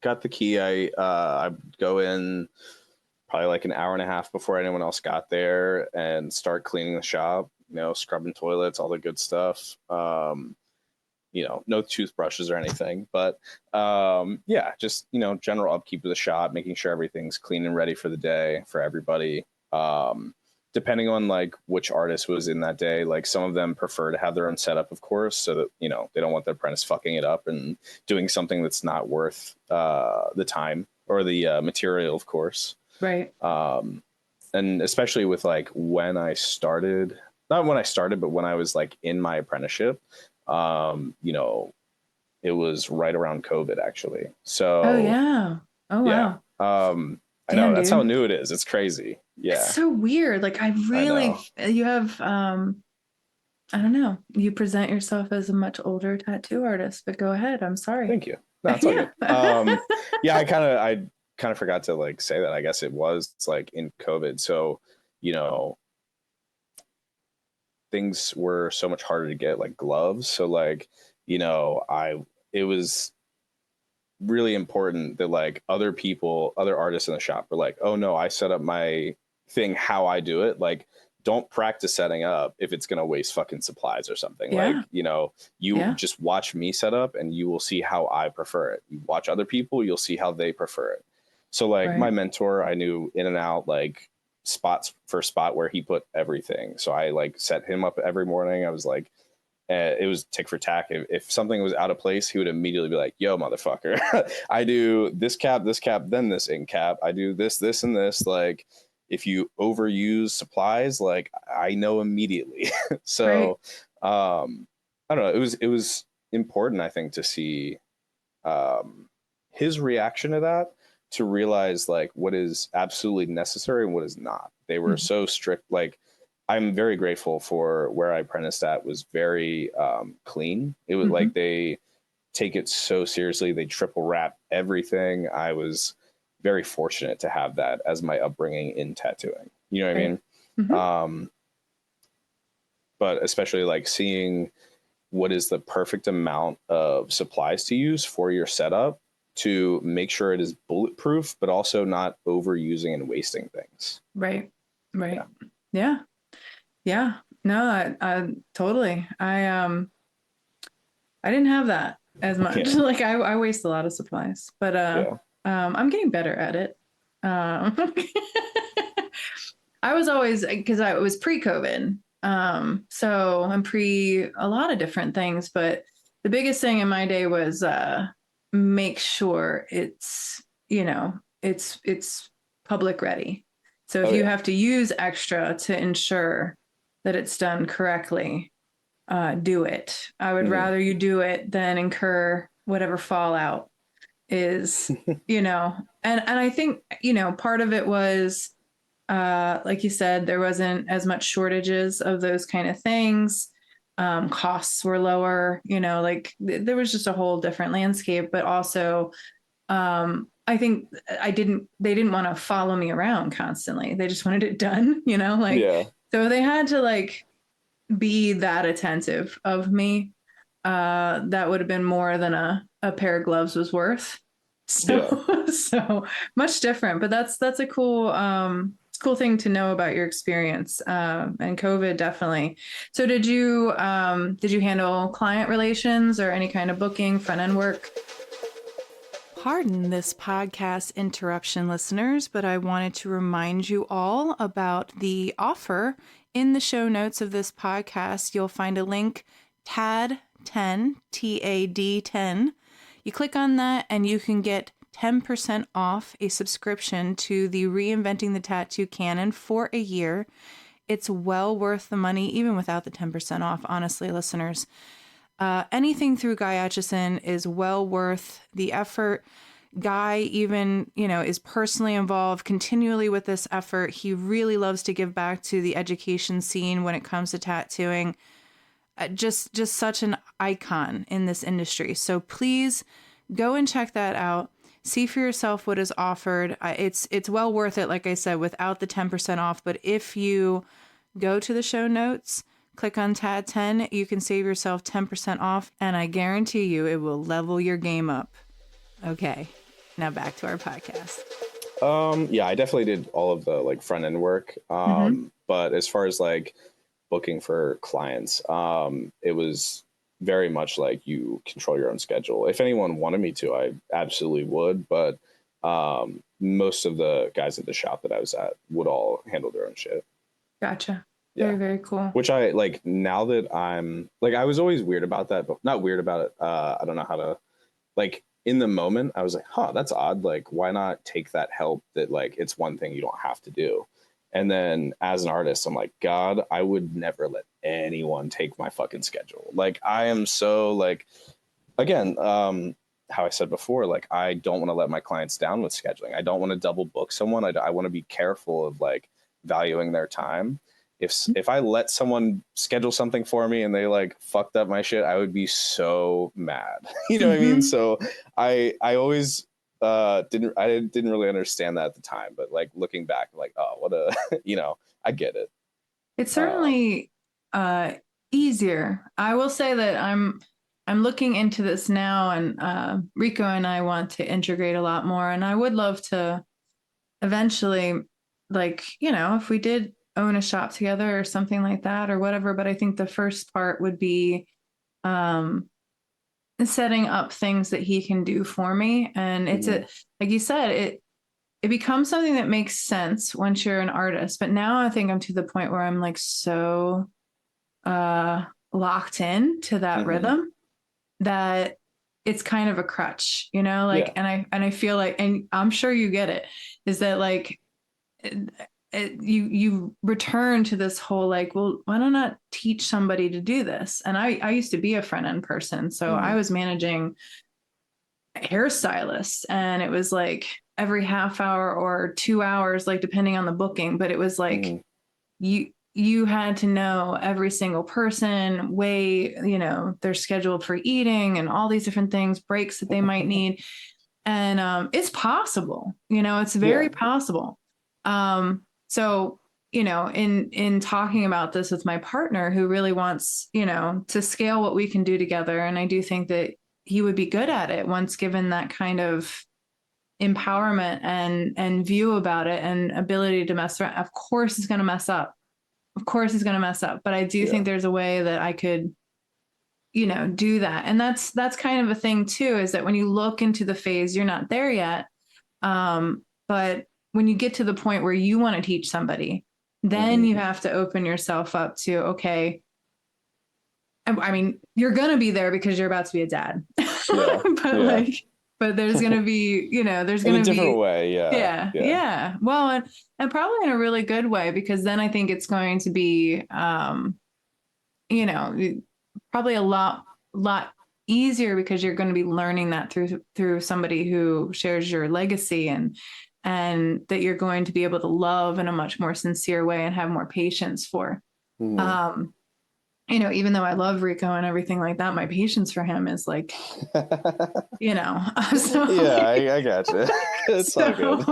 got the key. I go in probably like an hour and a half before anyone else got there and start cleaning the shop, scrubbing toilets, all the good stuff. No toothbrushes or anything, but yeah, just general upkeep of the shop, making sure everything's clean and ready for the day for everybody. Depending on like which artist was in that day, like some of them prefer to have their own setup, of course, so that they don't want their apprentice fucking it up and doing something that's not worth the time or the material, of course. Right. And especially with like when I started, not when I started, but when I was like in my apprenticeship, it was right around COVID actually. So Oh yeah. Oh yeah. wow. I know Damn, that's how dude. new it is. It's crazy. It's Yeah, so weird. Like I I really, know. you have, I don't know. You present yourself as a much older tattoo artist, but go ahead. I'm sorry. Thank you. No, it's all Yeah. good. Yeah, I kind of forgot to like say that. I guess it was like in COVID. So, you know, things were so much harder to get like gloves. So like, it was really important that like other people, other artists in the shop were like, oh no, I set up my thing how I do it. Like, don't practice setting up if it's going to waste fucking supplies or something. Like, Yeah. you Yeah. just watch me set up and you will see how I prefer it. You watch other people, you'll see how they prefer it. So like my Right. mentor, I knew in and out like spots for spot where he put everything. So I like set him up every morning. I was like, it was tick for tack. If something was out of place, he would immediately be like, yo, motherfucker, I do this cap, then this ink cap. I do this, and this. Like, if you overuse supplies, like I know immediately. Right. So, I don't know. It was important, I think, to see his reaction to that, to realize like what is absolutely necessary and what is not. They were Mhm. so strict. Like, I'm very grateful for where I apprenticed at was very clean. It was like they take it so seriously. They triple wrap everything. I was very fortunate to have that as my upbringing in tattooing. You know what I Right. mean? Mhm. But especially like seeing what is the perfect amount of supplies to use for your setup to make sure it is bulletproof, but also not overusing and wasting things. Right. Right. Yeah. Yeah. Yeah. No, I totally. I didn't have that as much. Yeah. Like I waste a lot of supplies, but Yeah. I'm getting better at it. Um, I was always because I was pre-COVID. So I'm pre a lot of different things, but the biggest thing in my day was make sure it's public ready. So if Oh you yeah. have to use extra to ensure that it's done correctly, do it. I would Mhm. rather you do it than incur whatever fallout is, and I think, part of it was, like you said, there wasn't as much shortages of those kind of things. Costs were lower, like there was just a whole different landscape, but also, I think they didn't want to follow me around constantly. They just wanted it done, like, Yeah. so they had to like be that attentive of me. That would have been more than a pair of gloves was worth. So, Yeah. so much different, but that's a cool thing to know about your experience. And COVID definitely. So did you handle client relations or any kind of booking, front end work? Pardon this podcast interruption, listeners, but I wanted to remind you all about the offer. In the show notes of this podcast, you'll find a link, TAD10, TAD10. You click on that and you can get 10% off a subscription to the Reinventing the Tattoo Canon for a year. It's well worth the money, even without the 10% off, honestly, listeners. Anything through Guy Atchison is well worth the effort. Guy even, is personally involved continually with this effort. He really loves to give back to the education scene when it comes to tattooing. Just such an icon in this industry. So please go and check that out. See for yourself what is offered. It's well worth it, like I said, without the 10% off. But if you go to the show notes, click on TAD 10. You can save yourself 10% off, and I guarantee you it will level your game up. Okay, now back to our podcast. Yeah, I definitely did all of the like front end work. But as far as like booking for clients, it was very much like you control your own schedule. If anyone wanted me to, I absolutely would. But most of the guys at the shop that I was at would all handle their own shit. Gotcha. Yeah. Very, very cool. Which I like now that I'm like, I was always weird about that, but not weird about it. I don't know how to like in the moment. I was like, huh, that's odd. Like, why not take that help that like it's one thing you don't have to do. And then as an artist, I'm like, God, I would never let anyone take my fucking schedule. Like, I am so like, again, how I said before, like, I don't want to let my clients down with scheduling. I don't want to double book someone. I want to be careful of like valuing their time. If I let someone schedule something for me and they like fucked up my shit, I would be so mad. You know what I mean? So I always didn't really understand that at the time, but like looking back, like, oh, what a you know, I get it. It's certainly easier. I will say that I'm looking into this now, and Rico and I want to integrate a lot more, and I would love to eventually, like, you know, if we did own a shop together or something like that or whatever. But I think the first part would be setting up things that he can do for me. And it's like you said, it becomes something that makes sense once you're an artist. But now I think I'm to the point where I'm like so locked in to that rhythm that it's kind of a crutch, you know, like, and I feel like, and I'm sure you get it, is that like, you return to this whole like, well, why don't I teach somebody to do this? And I used to be a front end person, so I was managing hairstylists, and it was like every half hour or 2 hours, like depending on the booking. But it was like you had to know every single person, way, you know, they're scheduled for eating and all these different things, breaks that they might need. And it's possible, you know, it's very possible. So, you know, in talking about this with my partner who really wants, you know, to scale what we can do together. And I do think that he would be good at it once given that kind of empowerment and view about it and ability to mess around. Of course he's going to mess up. Of course he's going to mess up. But I do think there's a way that I could, you know, do that. And that's kind of a thing too, is that when you look into the phase, you're not there yet. But when you get to the point where you want to teach somebody, then you have to open yourself up to, okay, I mean, you're going to be there because you're about to be a dad, but there's going to be, you know, there's going to be a different way. Yeah. Well, and probably in a really good way, because then I think it's going to be, you know, probably a lot easier because you're going to be learning that through somebody who shares your legacy, and that you're going to be able to love in a much more sincere way and have more patience for. You know, even though I love Rico and everything like that, my patience for him is like, you know, so I gotcha. It's all good.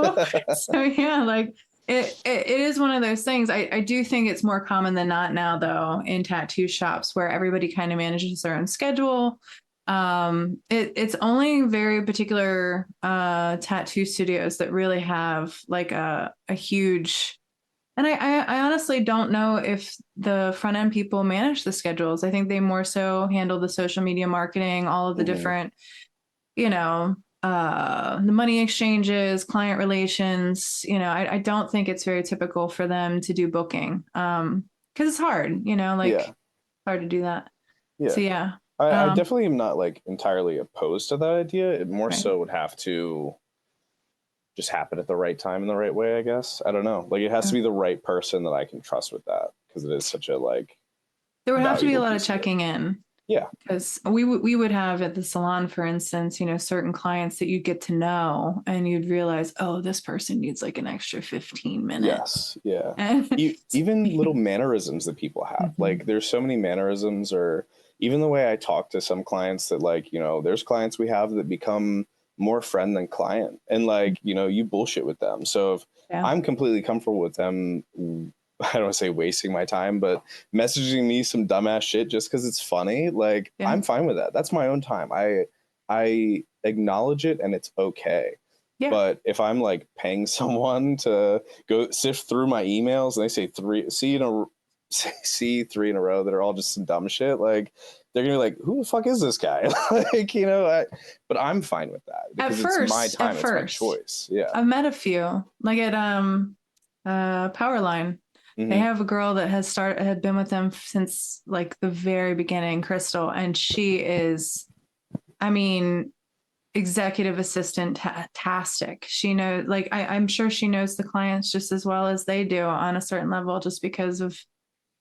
So yeah, like it is one of those things. I do think it's more common than not now, though, in tattoo shops where everybody kind of manages their own schedule. It's only very particular tattoo studios that really have like a huge, and I honestly don't know if the front end people manage the schedules. I think they more so handle the social media marketing, all of the different, you know, the money exchanges, client relations. You know, I don't think it's very typical for them to do booking, because it's hard, you know, like hard to do that. So yeah. I definitely am not like entirely opposed to that idea. It more so would have to just happen at the right time in the right way, I guess. I don't know. Like, it has to be the right person that I can trust with that, because it is such a like. There would have to be a lot of checking in. Yeah. Because we would have at the salon, for instance, you know, certain clients that you get to know and you'd realize, oh, this person needs like an extra 15 minutes. Yes. Yeah. And even little mannerisms that people have. Like, there's so many mannerisms, or even the way I talk to some clients that, like, you know, there's clients we have that become more friend than client, and like, you know, you bullshit with them. So if I'm completely comfortable with them I don't want to say wasting my time, but messaging me some dumbass shit just because it's funny, like Yeah. I'm fine with that. That's my own time. I acknowledge it and it's okay. Yeah. But if I'm like paying someone to go sift through my emails and they say see three in a row that are all just some dumb shit, like they're gonna be like, who the fuck is this guy? Like, but I'm fine with that because it's my time, it's my choice. Yeah. I've met a few, like at Powerline. They have a girl that had been with them since like the very beginning, Crystal, and she is, I mean, executive assistant tastic. She knows, like, I'm sure she knows the clients just as well as they do on a certain level, just because of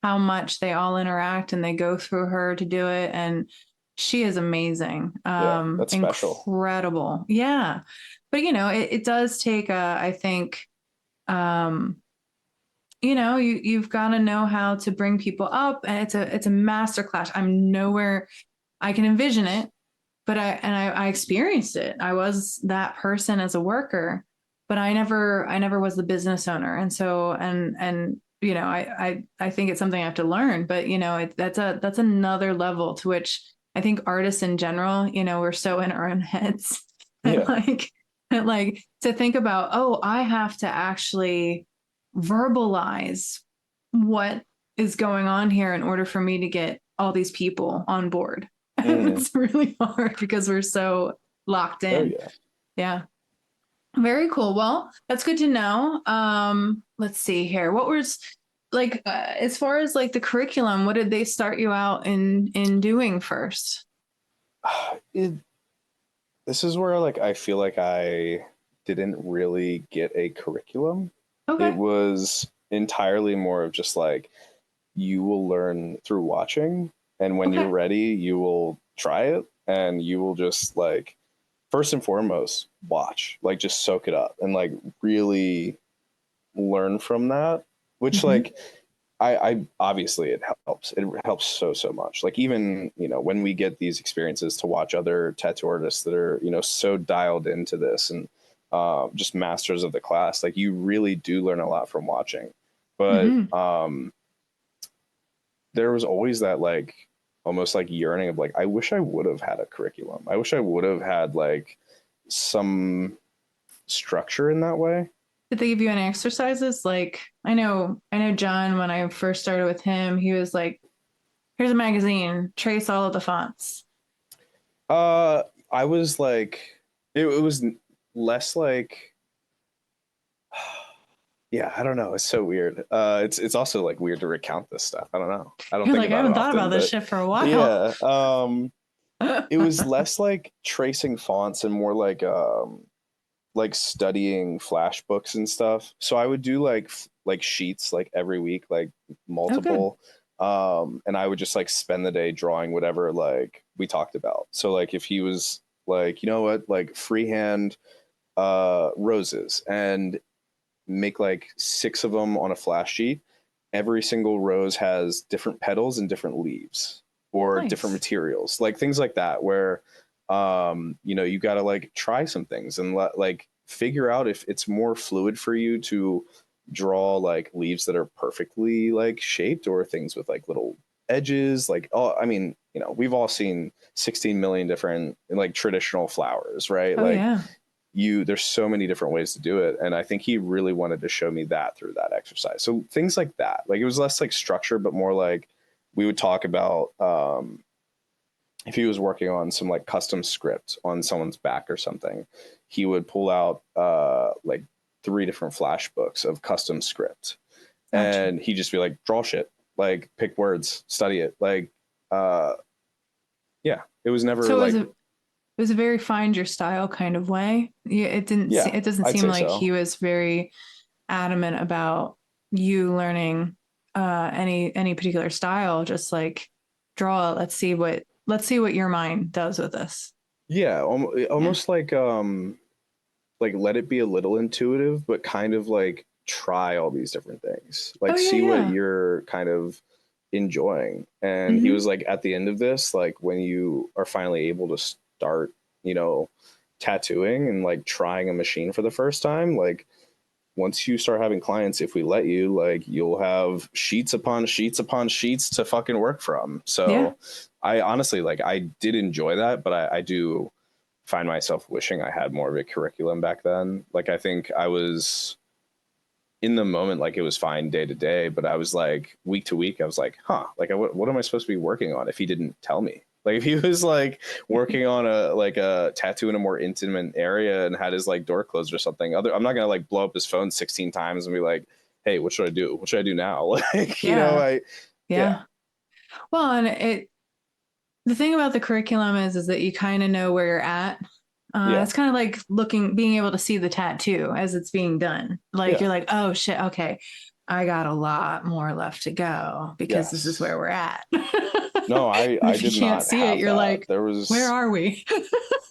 how much they all interact and they go through her to do it. And she is amazing. That's special. Incredible. Yeah. But it does take I think, you've got to know how to bring people up, and it's a master class. I'm nowhere, I can envision it, but I experienced it. I was that person as a worker, but I never was the business owner. And so, I think it's something I have to learn, but that's another level to which I think artists in general, we're so in our own heads. Yeah. like to think about, oh, I have to actually verbalize what is going on here in order for me to get all these people on board. It's really hard because we're so locked in. Oh, yeah. Yeah. Very cool. Well, that's good to know. Let's see here. What was like as far as like the curriculum, what did they start you out in doing first? This is where like I feel like I didn't really get a curriculum. Okay. It was entirely more of just like you will learn through watching, and when you're ready, you will try it, and you will just like first and foremost watch, like just soak it up and like really learn from that. Which like I obviously it helps so much. Like even when we get these experiences to watch other tattoo artists that are so dialed into this and just masters of the class, like you really do learn a lot from watching. But there was always that like almost like yearning of like, I wish I would have had a curriculum. I wish I would have had like some structure in that way. Did they give you any exercises? Like I know John, when I first started with him, he was like, here's a magazine, trace all of the fonts. I was like, it was less like, yeah, I don't know. It's so weird. It's also like weird to recount this stuff. I don't know. I don't You're think like, I haven't thought often, about this shit for a while. Yeah. It was less like tracing fonts and more like studying flash books and stuff. So I would do like sheets like every week, like multiple. And I would just like spend the day drawing whatever like we talked about. So like if he was like, you know what, like freehand roses and make like 6 of them on a flash sheet. Every single rose has different petals and different leaves or different materials, like things like that, where you got to like try some things and like figure out if it's more fluid for you to draw like leaves that are perfectly like shaped or things with like little edges. Like, I mean, we've all seen 16 million different like traditional flowers, right? There's so many different ways to do it. And I think he really wanted to show me that through that exercise. So things like that, like it was less like structure, but more like we would talk about, if he was working on some like custom script on someone's back or something, he would pull out like 3 different flash books of custom script. Gotcha. And he'd just be like, draw shit, like pick words, study it. Like, yeah, it was never so like, it was a very find your style kind of way. It doesn't seem like he was very adamant about you learning any particular style, just like draw, let's see what your mind does with this. Yeah, almost like let it be a little intuitive, but kind of like try all these different things, like see what you're kind of enjoying. And he was like, at the end of this, like when you are finally able to start tattooing and like trying a machine for the first time, like once you start having clients, if we let you, like, you'll have sheets upon sheets upon sheets to fucking work from. So Yeah. I honestly, like, I did enjoy that, but I do find myself wishing I had more of a curriculum back then. Like, I think I was in the moment, like, it was fine day to day, but I was like, week to week, I was like, huh, like, what am I supposed to be working on if he didn't tell me? Like, if he was like working on a tattoo in a more intimate area and had his like door closed or something, I'm not gonna like blow up his phone 16 times and be like, hey, what should I do? What should I do now? Like, Yeah. yeah. Well, and the thing about the curriculum is that you kind of know where you're at. Yeah. It's kind of like being able to see the tattoo as it's being done. Like, Yeah. you're like, oh shit, okay, I got a lot more left to go because this is Yes. where we're at. No, And I if you did can't not see it, have you're that. like, There where was are we?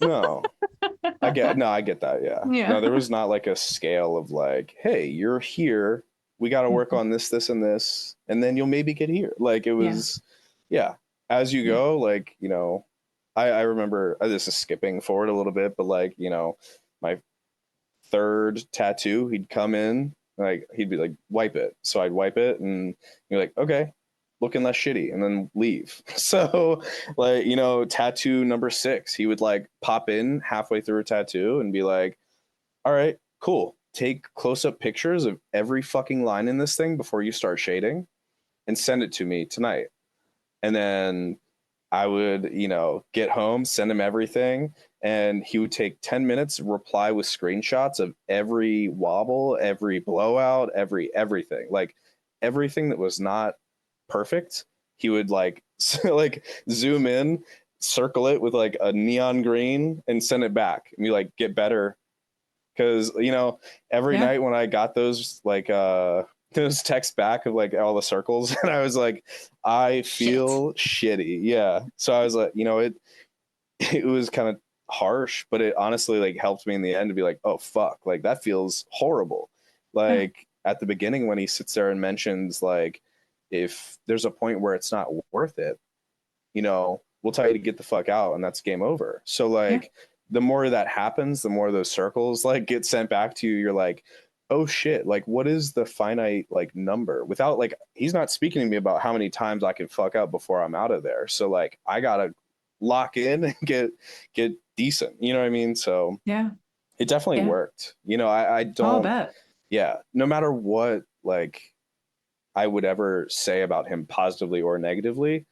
no, I get that. Yeah. No, Yeah. there was not like a scale of like, hey, you're here. We got to work Mhm. on this, and this, and then you'll maybe get here. Like, it Yeah. was, yeah, as you Yeah. go, like, I remember, this is skipping forward a little bit, but like, my third tattoo, he'd come in, like, he'd be like, wipe it. So I'd wipe it, and you're like, okay, looking less shitty, and then leave. So, like, tattoo number 6, he would like pop in halfway through a tattoo and be like, all right, cool. Take close up pictures of every fucking line in this thing before you start shading and send it to me tonight. And then I would, get home, send him everything, and he would take 10 minutes, reply with screenshots of every wobble, every blowout, everything. Like, everything that was not perfect, he would like like zoom in, circle it with like a neon green and send it back and be like, get better. Cause every Yeah. night when I got those like those texts back of like all the circles, and I was like, I Shit. feel shitty. Yeah. So I was like, it was kind of harsh, but it honestly like helped me in the end to be like, oh fuck, like that feels horrible. Yeah. Like, at the beginning when he sits there and mentions like, if there's a point where it's not worth it, we'll tell you to get the fuck out, and that's game over. So Yeah. like, the more that happens, the more those circles like get sent back to you. You're like, oh shit, like, what is the finite like number? Without like, he's not speaking to me about how many times I can fuck up before I'm out of there. So like, I gotta lock in and get decent. You know what I mean? So Yeah. it definitely Yeah. worked. I I'll don't. bet. Yeah. No matter what, like, I would ever say about him positively or negatively,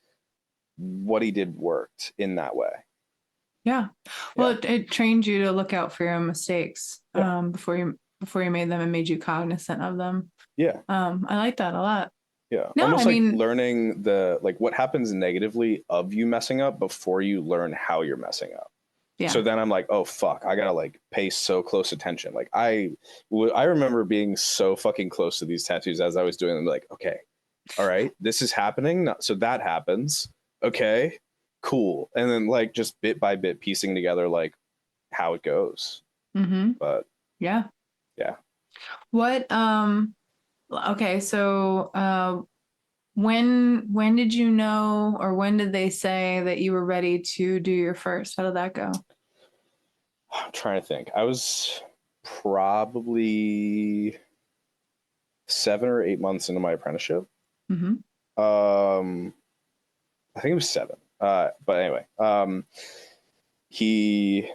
what he did worked in that way. Yeah. Well, Yeah. it trained you to look out for your own mistakes Yeah. before you made them and made you cognizant of them. Yeah. I like that a lot. Yeah. No, I Almost like mean, learning like what happens negatively of you messing up before you learn how you're messing up. So yeah. then I'm like, oh fuck, I gotta like pay so close attention. Like, I remember being so fucking close to these tattoos as I was doing them. Like, okay, all right, this is happening. So that happens. Okay, cool. And then like just bit by bit piecing together like how it goes. Mm-hmm. But Yeah. yeah. What, okay, so when did you know, or when did they say that you were ready to do your first? How did that go? I'm trying to think. I was probably 7 or 8 months into my apprenticeship. Mm-hmm. I think it was 7. But anyway, he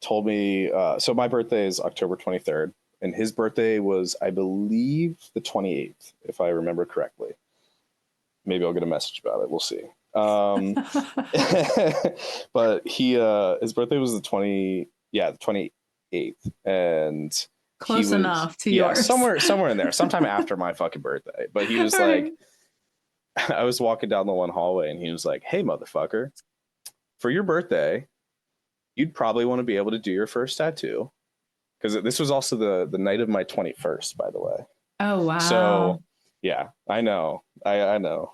told me. So my birthday is October 23rd, and his birthday was, I believe, the 28th, if I remember correctly. Maybe I'll get a message about it. We'll see. But his birthday was the 28th, and he Close was, enough to yeah, yours. somewhere in there, sometime after my fucking birthday. But he was Right. like, I was walking down the one hallway, and he was like, hey motherfucker, for your birthday, you'd probably want to be able to do your first tattoo, because this was also the night of my 21st, by the way. Oh, So wow. yeah, I know. I know.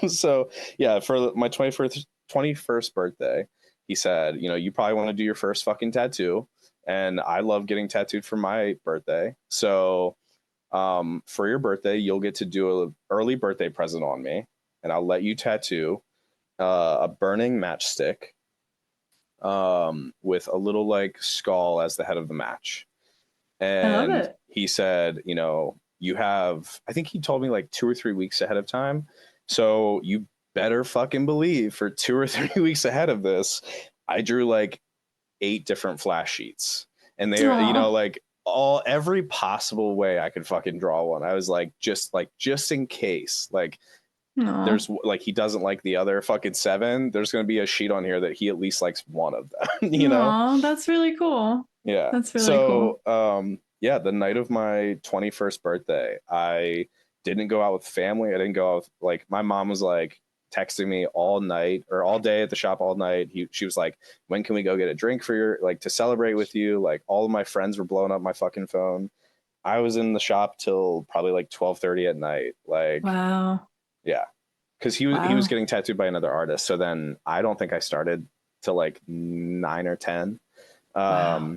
So yeah, for my 21st birthday, he said, you probably want to do your first fucking tattoo. And I love getting tattooed for my birthday. So for your birthday, you'll get to do an early birthday present on me, and I'll let you tattoo a burning matchstick with a little like skull as the head of the match. I love And it. he said, you know, you have, I think he told me like 2 or 3 weeks ahead of time. So you better fucking believe for 2 or 3 weeks ahead of this, I drew like 8 different flash sheets. And they're, you know, Aw. like every possible way I could fucking draw one. I was like, just in case, like, Aw. there's like, he doesn't like the other fucking 7. There's going to be a sheet on here that he at least likes one of them, you know? Aw, that's really cool. Yeah. That's really So, cool. yeah, the night of my 21st birthday, I didn't go out with family. I didn't go out with, like, my mom was like texting me all night or all day at the shop all night. She was like, when can we go get a drink for your, like, to celebrate with you? Like, all of my friends were blowing up my fucking phone. I was in the shop till probably like 12:30 at night. Like, Wow. yeah, because he was Wow. getting tattooed by another artist. So then I don't think I started till like 9 or 10. Wow.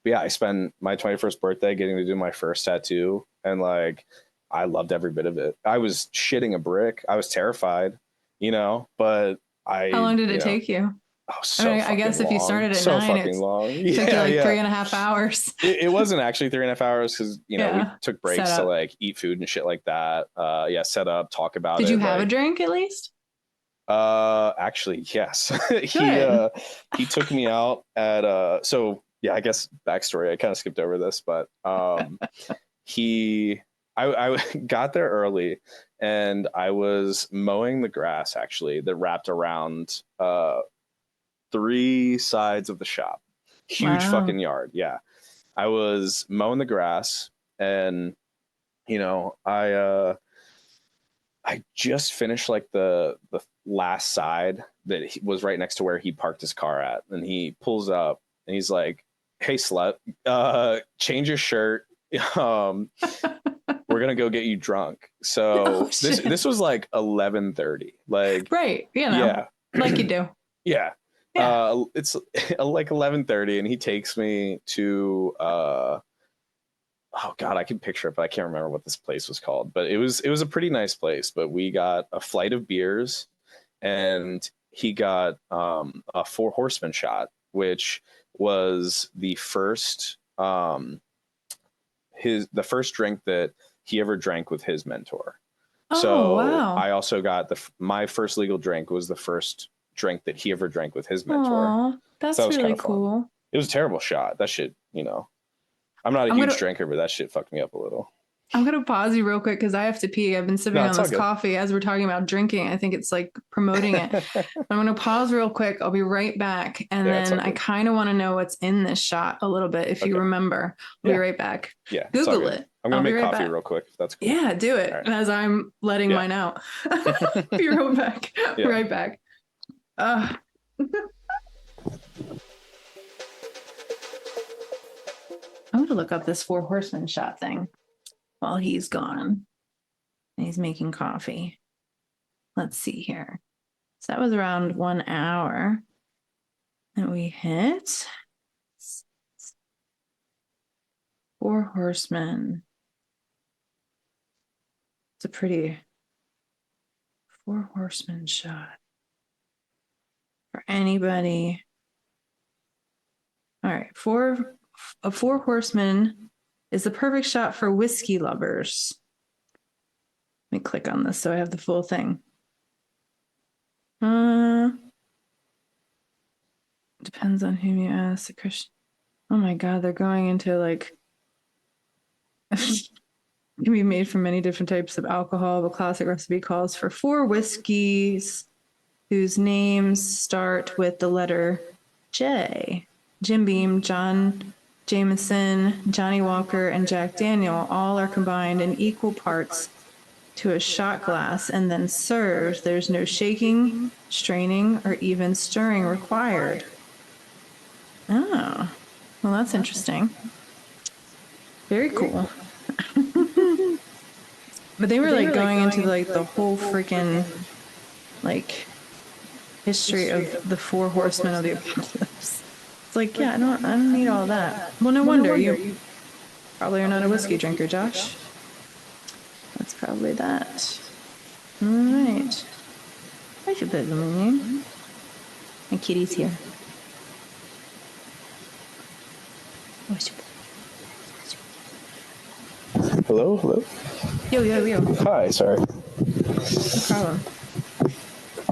But yeah, I spent my 21st birthday getting to do my first tattoo, and like I loved every bit of it. I was shitting a brick. I was terrified, you know, but How long did you it know, take you? oh, I so mean, I fucking guess if you long, started at so 9, fucking it long. took you Yeah, like yeah. 3.5 hours. It wasn't actually 3.5 hours because you know we Yeah. took Set breaks to up. like eat food and shit like that. Yeah, set up, talk about Did you it. have a Like, drink at least? actually, yes. he Good. uh he took me out at so yeah, I guess backstory, I kind of skipped over this, but he I got there early and I was mowing the grass actually that wrapped around 3 sides of the shop. Huge Wow. fucking yard. Yeah. I was mowing the grass and you know, I just finished like the last side that was right next to where he parked his car at, and he pulls up and he's like, "Hey, slut, change your shirt. Um, we're gonna go get you drunk." Oh So this shit. this was like 11:30. Like, Right. yeah, Like you do. yeah. Yeah. It's like 11:30, and he takes me to oh god, I can picture it, but I can't remember what this place was called. But it was a pretty nice place. But we got a flight of beers, and he got a Four Horsemen shot, which was the first drink that he ever drank with his mentor. Oh, So wow. I also got my first legal drink was the first drink that he ever drank with his mentor. Oh, So that that's was kind really of fun. cool. It was a terrible shot. That shit, you know, I'm not a I'm huge gonna drinker, but that shit fucked me up a little. I'm gonna pause you real quick because I have to pee. I've been No, sipping on it's all this good. coffee as we're talking about drinking. I think it's like promoting it. I'm gonna pause real quick. I'll be right back. And Yeah, it's all then I good. kind of want to know what's in this shot a little bit, if you Okay. remember. I'll be Yeah. right back. Yeah, it's all Google good. it. I'm gonna I'll be make right coffee back. real quick if that's cool. Yeah, do it All right. as I'm letting Yeah. mine out. Be right back. Yeah. Right back. I'm gonna look up this Four Horsemen shot thing while he's gone. And he's making coffee. Let's see here. So that was around 1 hour that we hit. Four Horsemen. It's a pretty Four Horsemen shot for anybody. All right, a Four Horsemen is the perfect shot for whiskey lovers. Let me click on this so I have the full thing. Depends on whom you ask. The Christian. Oh my God, they're going into like can be made from many different types of alcohol. The classic recipe calls for 4 whiskeys whose names start with the letter J. Jim Beam, John Jameson, Johnny Walker, and Jack Daniel all are combined in equal parts to a shot glass and then served. There's no shaking, straining, or even stirring required. Oh, well, that's interesting. Very cool. But they were like going into like the whole freaking like history of the 4 horsemen of the apocalypse. It's like, yeah, I don't need all that. Well, no wonder you probably are not a whiskey drinker, Josh. That's probably that. All right. I should put them in here. My kitty's here. Oh, I should put Hello. Yo. Hi. Sorry. No problem.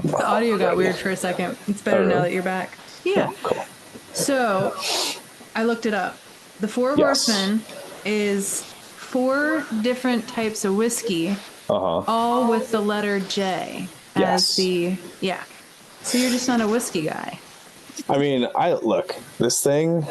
The audio got weird for a second. It's better now really? that you're back. Yeah. Oh, cool. So I looked it up. The Four Yes. Horsemen is 4 different types of whiskey, Uh huh. all with the letter J as Yes. yeah. So you're just not a whiskey guy. I mean, I look this thing.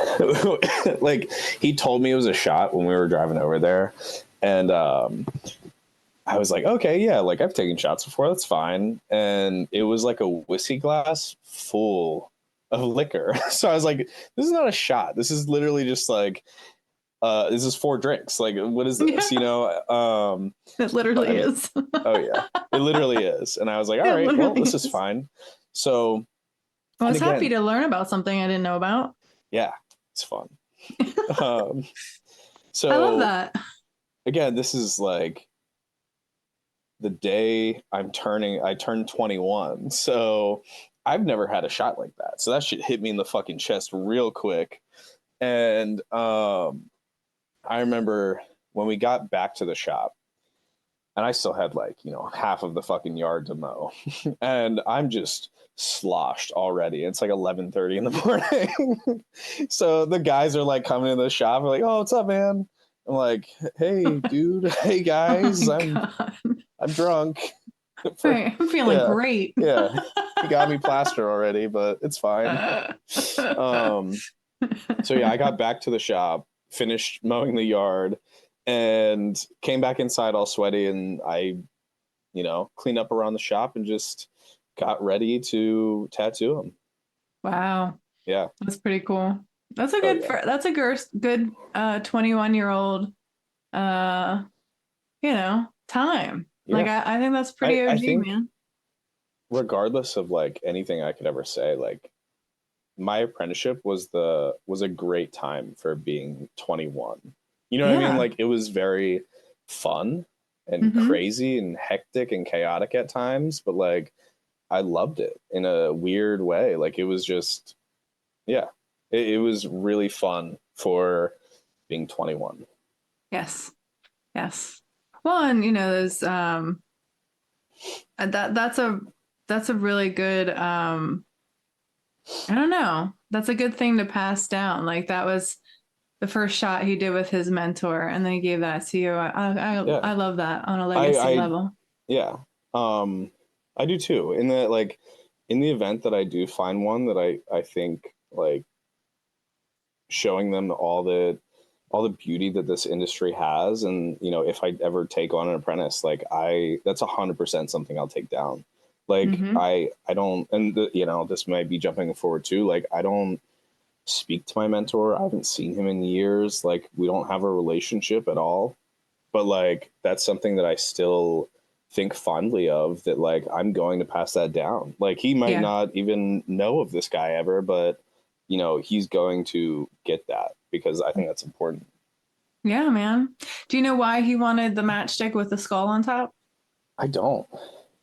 Like he told me it was a shot when we were driving over there, and I was like, okay, yeah, like I've taken shots before, that's fine. And it was like a whiskey glass full of liquor. So I was like, this is not a shot. This is literally just like, this is 4 drinks. Like, what is this? Yeah. You know? It literally is. Oh yeah, it literally is. And I was like, all It right, well, literally this is is. fine. So, I and was happy again, to learn about something I didn't know about. yeah, it's fun. um, I love so that. again, this is like the day I turned 21. So I've never had a shot like that. So that shit hit me in the fucking chest real quick. And I remember when we got back to the shop, and I still had like, half of the fucking yard to mow. And I'm just sloshed already. It's like 11:30 in the morning. So the guys are like coming into the shop, like, "Oh, what's up, man?" I'm like, "Hey, dude. Hey, Oh guys. my I'm God. drunk." Right. I'm feeling Yeah, great. yeah. He got me plaster already, but it's fine. So yeah, I got back to the shop, finished mowing the yard, and came back inside all sweaty, and I, cleaned up around the shop and just got ready to tattoo him. Wow. Yeah. That's pretty cool. That's a Oh good yeah. that's a good 21-year-old uh time. Like Yeah. I think that's I, pretty I OG, think man. regardless of like anything I could ever say, like my apprenticeship was a great time for being 21. You know what I mean? Yeah. Like it was very fun and Mm-hmm. crazy and hectic and chaotic at times, but like I loved it in a weird way. Like it was just, yeah, it was really fun for being 21. Yes. Yes. Well, and there's that's a really good I don't know. That's a good thing to pass down. Like that was the first shot he did with his mentor, and then he gave that to you. Yeah. I love that on a I, legacy I, level. yeah. I do too. In that, like, in the event that I do find one that I think like showing them all the beauty that this industry has, and if I ever take on an apprentice, like that's 100% something I'll take down. Like Mm-hmm. I don't, and this might be jumping forward too. Like I don't speak to my mentor. I haven't seen him in years. Like we don't have a relationship at all. But like that's something that I still think fondly of, that like I'm going to pass that down. Like he might Yeah. not even know of this guy ever, but he's going to get that because I think that's important. Yeah, man. Do you know why he wanted the matchstick with the skull on top? I don't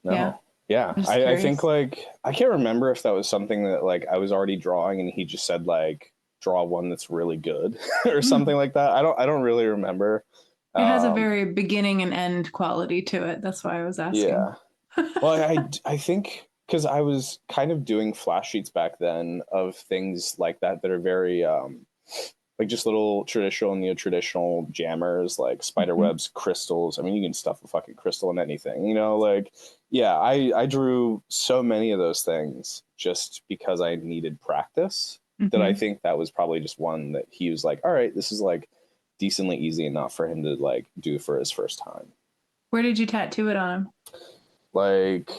Yeah, know. Yeah, I'm just I think curious. like I can't remember if that was something that like I was already drawing and he just said like draw one that's really good or Mm. something like that. I don't really remember. It has a Um, very beginning and end quality to it. That's why I was asking. yeah. Well, I think because I was kind of doing flash sheets back then of things like that are very like just little traditional and neo-traditional jammers like spider Mhm. webs, crystals. I mean, you can stuff a fucking crystal in anything, like yeah, I drew so many of those things just because I needed practice, that I Mhm. think that was probably just one that he was like, all right, this is like decently easy enough for him to like do for his first time. Where did you tattoo it on him? Like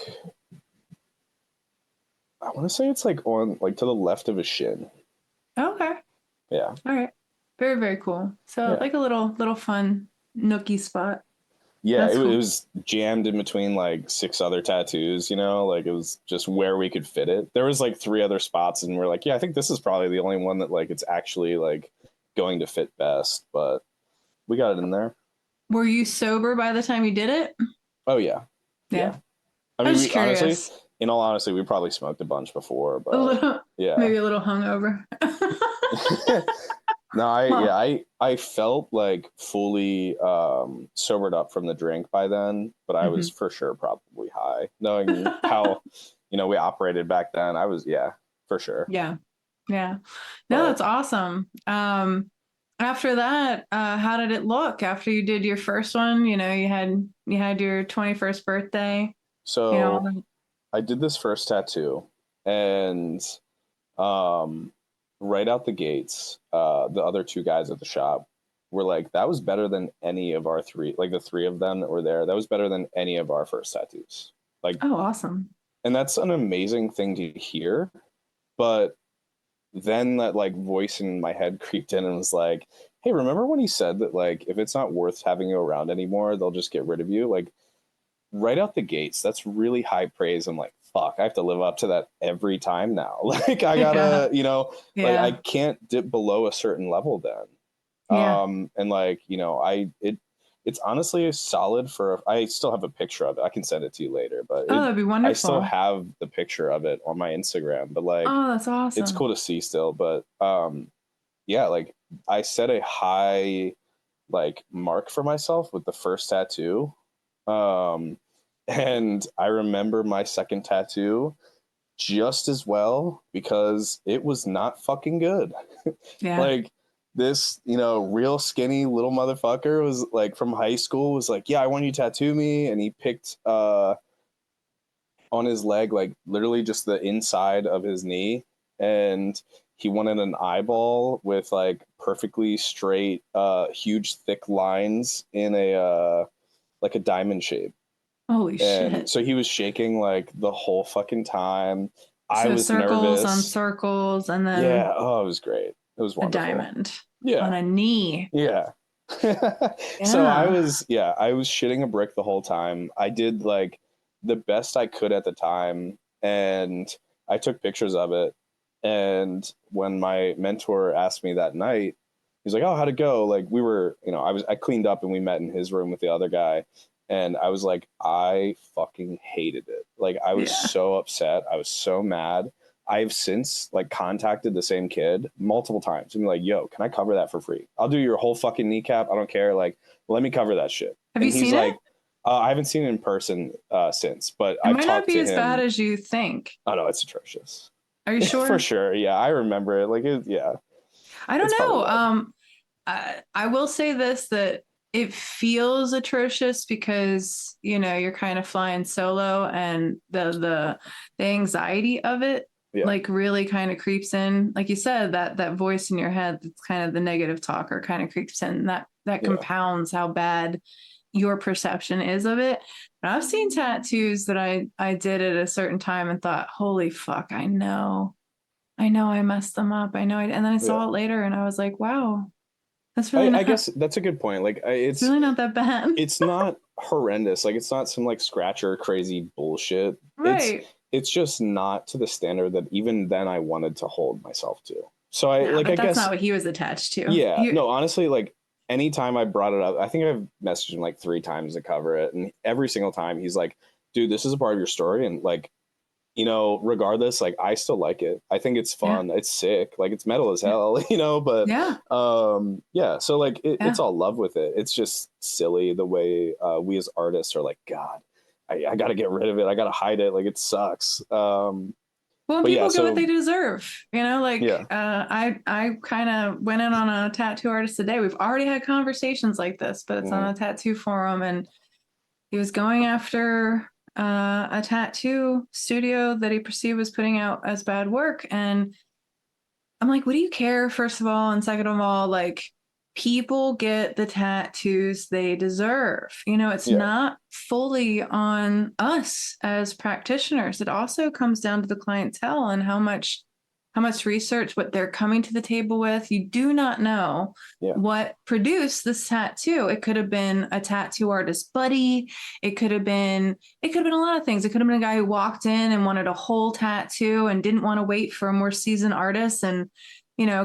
I want to say it's like on like to the left of his shin. Okay. Yeah. All right. Very, very cool. So Yeah. like a little fun nookie spot. Yeah, That's it cool. was jammed in between like 6 other tattoos, like it was just where we could fit it. There was like 3 other spots and we're like, yeah, I think this is probably the only one that like it's actually like going to fit best, but we got it in there. Were you sober by the time you did it? Oh yeah. Yeah. Yeah. I I'm mean, just we honestly, curious. in all honesty, we probably smoked a bunch before, A but little, yeah. maybe a little hungover. No, Huh. I felt like fully sobered up from the drink by then, but I was Mhm. for sure probably high. Knowing how, we operated back then, I was, yeah, for sure. Yeah. Yeah. No, But that's awesome. After that, how did it look after you did your first one? You had your 21st birthday, you know. so I did this first tattoo, and um right out the gates, the other two guys at the shop were like, that was better than any of our three, like the three of them that were there, that was better than any of our first tattoos. Like, Oh, awesome. and that's an amazing thing to hear. But then that like voice in my head creeped in and was like, hey, remember when he said that like if it's not worth having you around anymore, they'll just get rid of you? Like, right out the gates, that's really high praise. I'm like, fuck, I have to live up to that every time now. Like, I Yeah. gotta, like, I Yeah. can't dip below a certain level then. Yeah. And like, it's honestly solid for, I still have a picture of it. I can send it to you later, but Oh, that'd be I still wonderful. have the picture of it on my Instagram, but like, Oh, that's it's awesome. cool to see still. But yeah, like, I set a high like mark for myself with the first tattoo. Um, and I remember my second tattoo just as well because it was not fucking good. Yeah. Like, this, real skinny little motherfucker was like from high school was like, yeah, I want you to tattoo me. And he picked on his leg, like literally just the inside of his knee. And he wanted an eyeball with like perfectly straight, huge, thick lines in a like a diamond shape. Holy And shit. so he was shaking like the whole fucking time. I So was circles on nervous. circles and Yeah. then Oh, it was great. It was a wonderful. diamond on Yeah. a knee. Yeah. So Yeah. I was shitting a brick the whole time. I did like the best I could at the time, and I took pictures of it. And when my mentor asked me that night, he's like, "Oh, how'd it go?" Like, we were, I cleaned up and we met in his room with the other guy. And I was like, I fucking hated it. Like, I was Yeah. so upset. I was so mad. I've since like contacted the same kid multiple times and be like, yo, can I cover that for free? I'll do your whole fucking kneecap. I don't care. Like, let me cover that shit. Have you And he's seen it? like, I haven't seen it in person since, but It I've might not talked be to as bad him. as you think. Oh no, it's atrocious. Are you For sure? sure. Yeah, I remember it. Like, yeah, I don't it's probably know. bad. I will say this that it feels atrocious because you're kind of flying solo and the anxiety of it Yeah, like really kind of creeps in. Like you said, that voice in your head that's kind of the negative talker kind of creeps in. That yeah. compounds how bad your perception is of it. But I've seen tattoos that I did at a certain time and thought, holy fuck, I know I messed them up. And then I Yeah. saw it later and I was like, wow, that's really I not, guess that's a good point. Like, it's really not that bad. it's not horrendous. Like, it's not some like scratcher crazy bullshit. It's Right. it's just not to the standard that even then I wanted to hold myself to. So No, I but that's guess, not what he was attached to. yeah, no, honestly, like, anytime I brought it up, I think I've messaged him like three times to cover it, and every single time he's like, dude, this is a part of your story, and like, regardless, like, I still like it. I think it's Yeah. fun. It's sick. Like, it's metal as Yeah. hell, but Yeah. yeah. So like, it's Yeah. all love with it. It's just silly the way we as artists are like, God, I got to get rid of it. I got to hide it. Like, it sucks. Well, and But yeah. people get what they So deserve. yeah. I kind of went in on a tattoo artist today. We've already had conversations like this, but it's on Mhm. a tattoo forum, and he was going after a tattoo studio that he perceived was putting out as bad work. And I'm like, what do you care, first of all? And second of all, like, people get the tattoos they deserve. It's Yeah. not fully on us as practitioners. It also comes down to the clientele and how much research, what they're coming to the table with. You do not know Yeah. what produced this tattoo. It could have been a tattoo artist buddy. It could have been a lot of things. It could have been a guy who walked in and wanted a whole tattoo and didn't want to wait for a more seasoned artist and,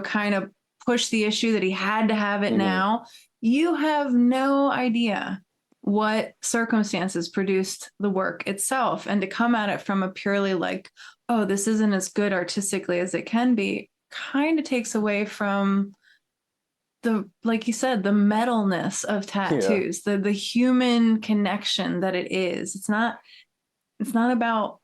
kind of push the issue that he had to have it Hmm. now. You have no idea what circumstances produced the work itself. And to come at it from a purely like, oh, this isn't as good artistically as it can be, kind of takes away from like you said, the metalness of tattoos, the human connection that it is. It's not about,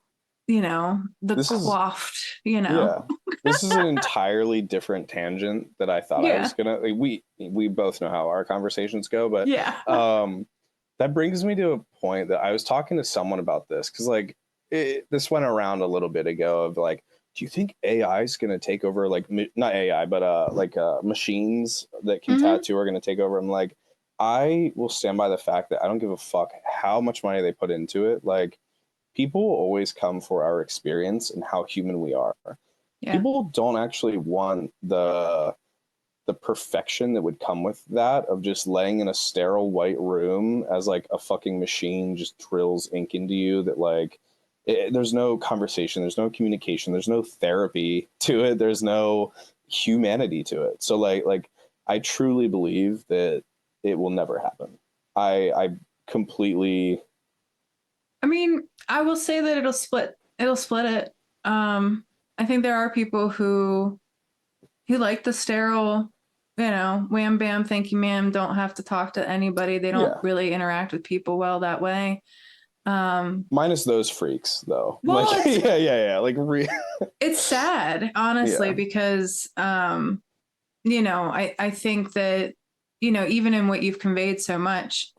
the This is coiffed, Yeah. This is an entirely different tangent that I thought I Yeah. was gonna like, we both know how our conversations go, but Yeah. that brings me to a point that I was talking to someone about this because this went around a little bit ago of like, do you think AI is gonna take over, like not AI, but machines that can Mhm. tattoo are gonna take over? I'm like, I will stand by the fact that I don't give a fuck how much money they put into it. Like, people will always come for our experience and how human we are. Yeah. People don't actually want the perfection that would come with that of just laying in a sterile white room as like a fucking machine just drills ink into you that like there's no conversation, there's no communication, there's no therapy to it, there's no humanity to it. So like I truly believe that it will never happen. I completely I mean, I will say that it'll split it. I think there are people who like the sterile, wham bam, thank you, ma'am, don't have to talk to anybody. They don't yeah. really interact with people well that way. Minus those freaks, though. Well, Like, yeah. Like, it's sad, honestly, yeah, because I think that, even in what you've conveyed so much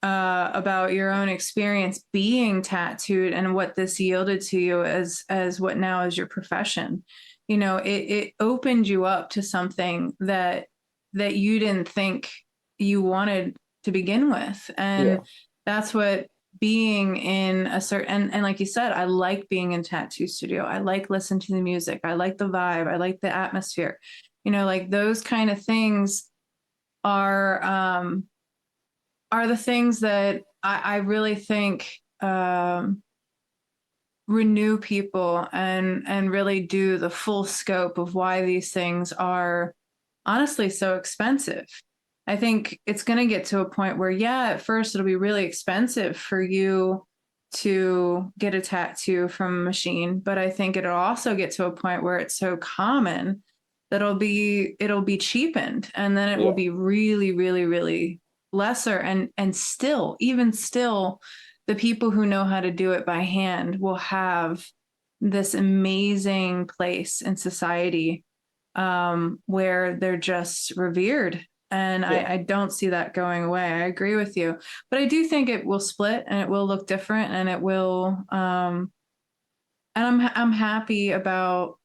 about your own experience being tattooed and what this yielded to you as what now is your profession, it opened you up to something that you didn't think you wanted to begin with. yeah, And that's what being in a certain, and like you said, I like being in tattoo studio. I like listening to the music. I like the vibe. I like the atmosphere. Like those kind of things are are the things that I really think renew people and really do the full scope of why these things are honestly so expensive. I think it's going to get to a point where, yeah, at first it'll be really expensive for you to get a tattoo from a machine, but I think it'll also get to a point where it's so common that it'll be cheapened, and then it will yeah. be really, really, really lesser. And still, even still, the people who know how to do it by hand will have this amazing place in society where they're just revered. And Yeah. I don't see that going away. I agree with you. But I do think it will split and it will look different and it will and I'm happy about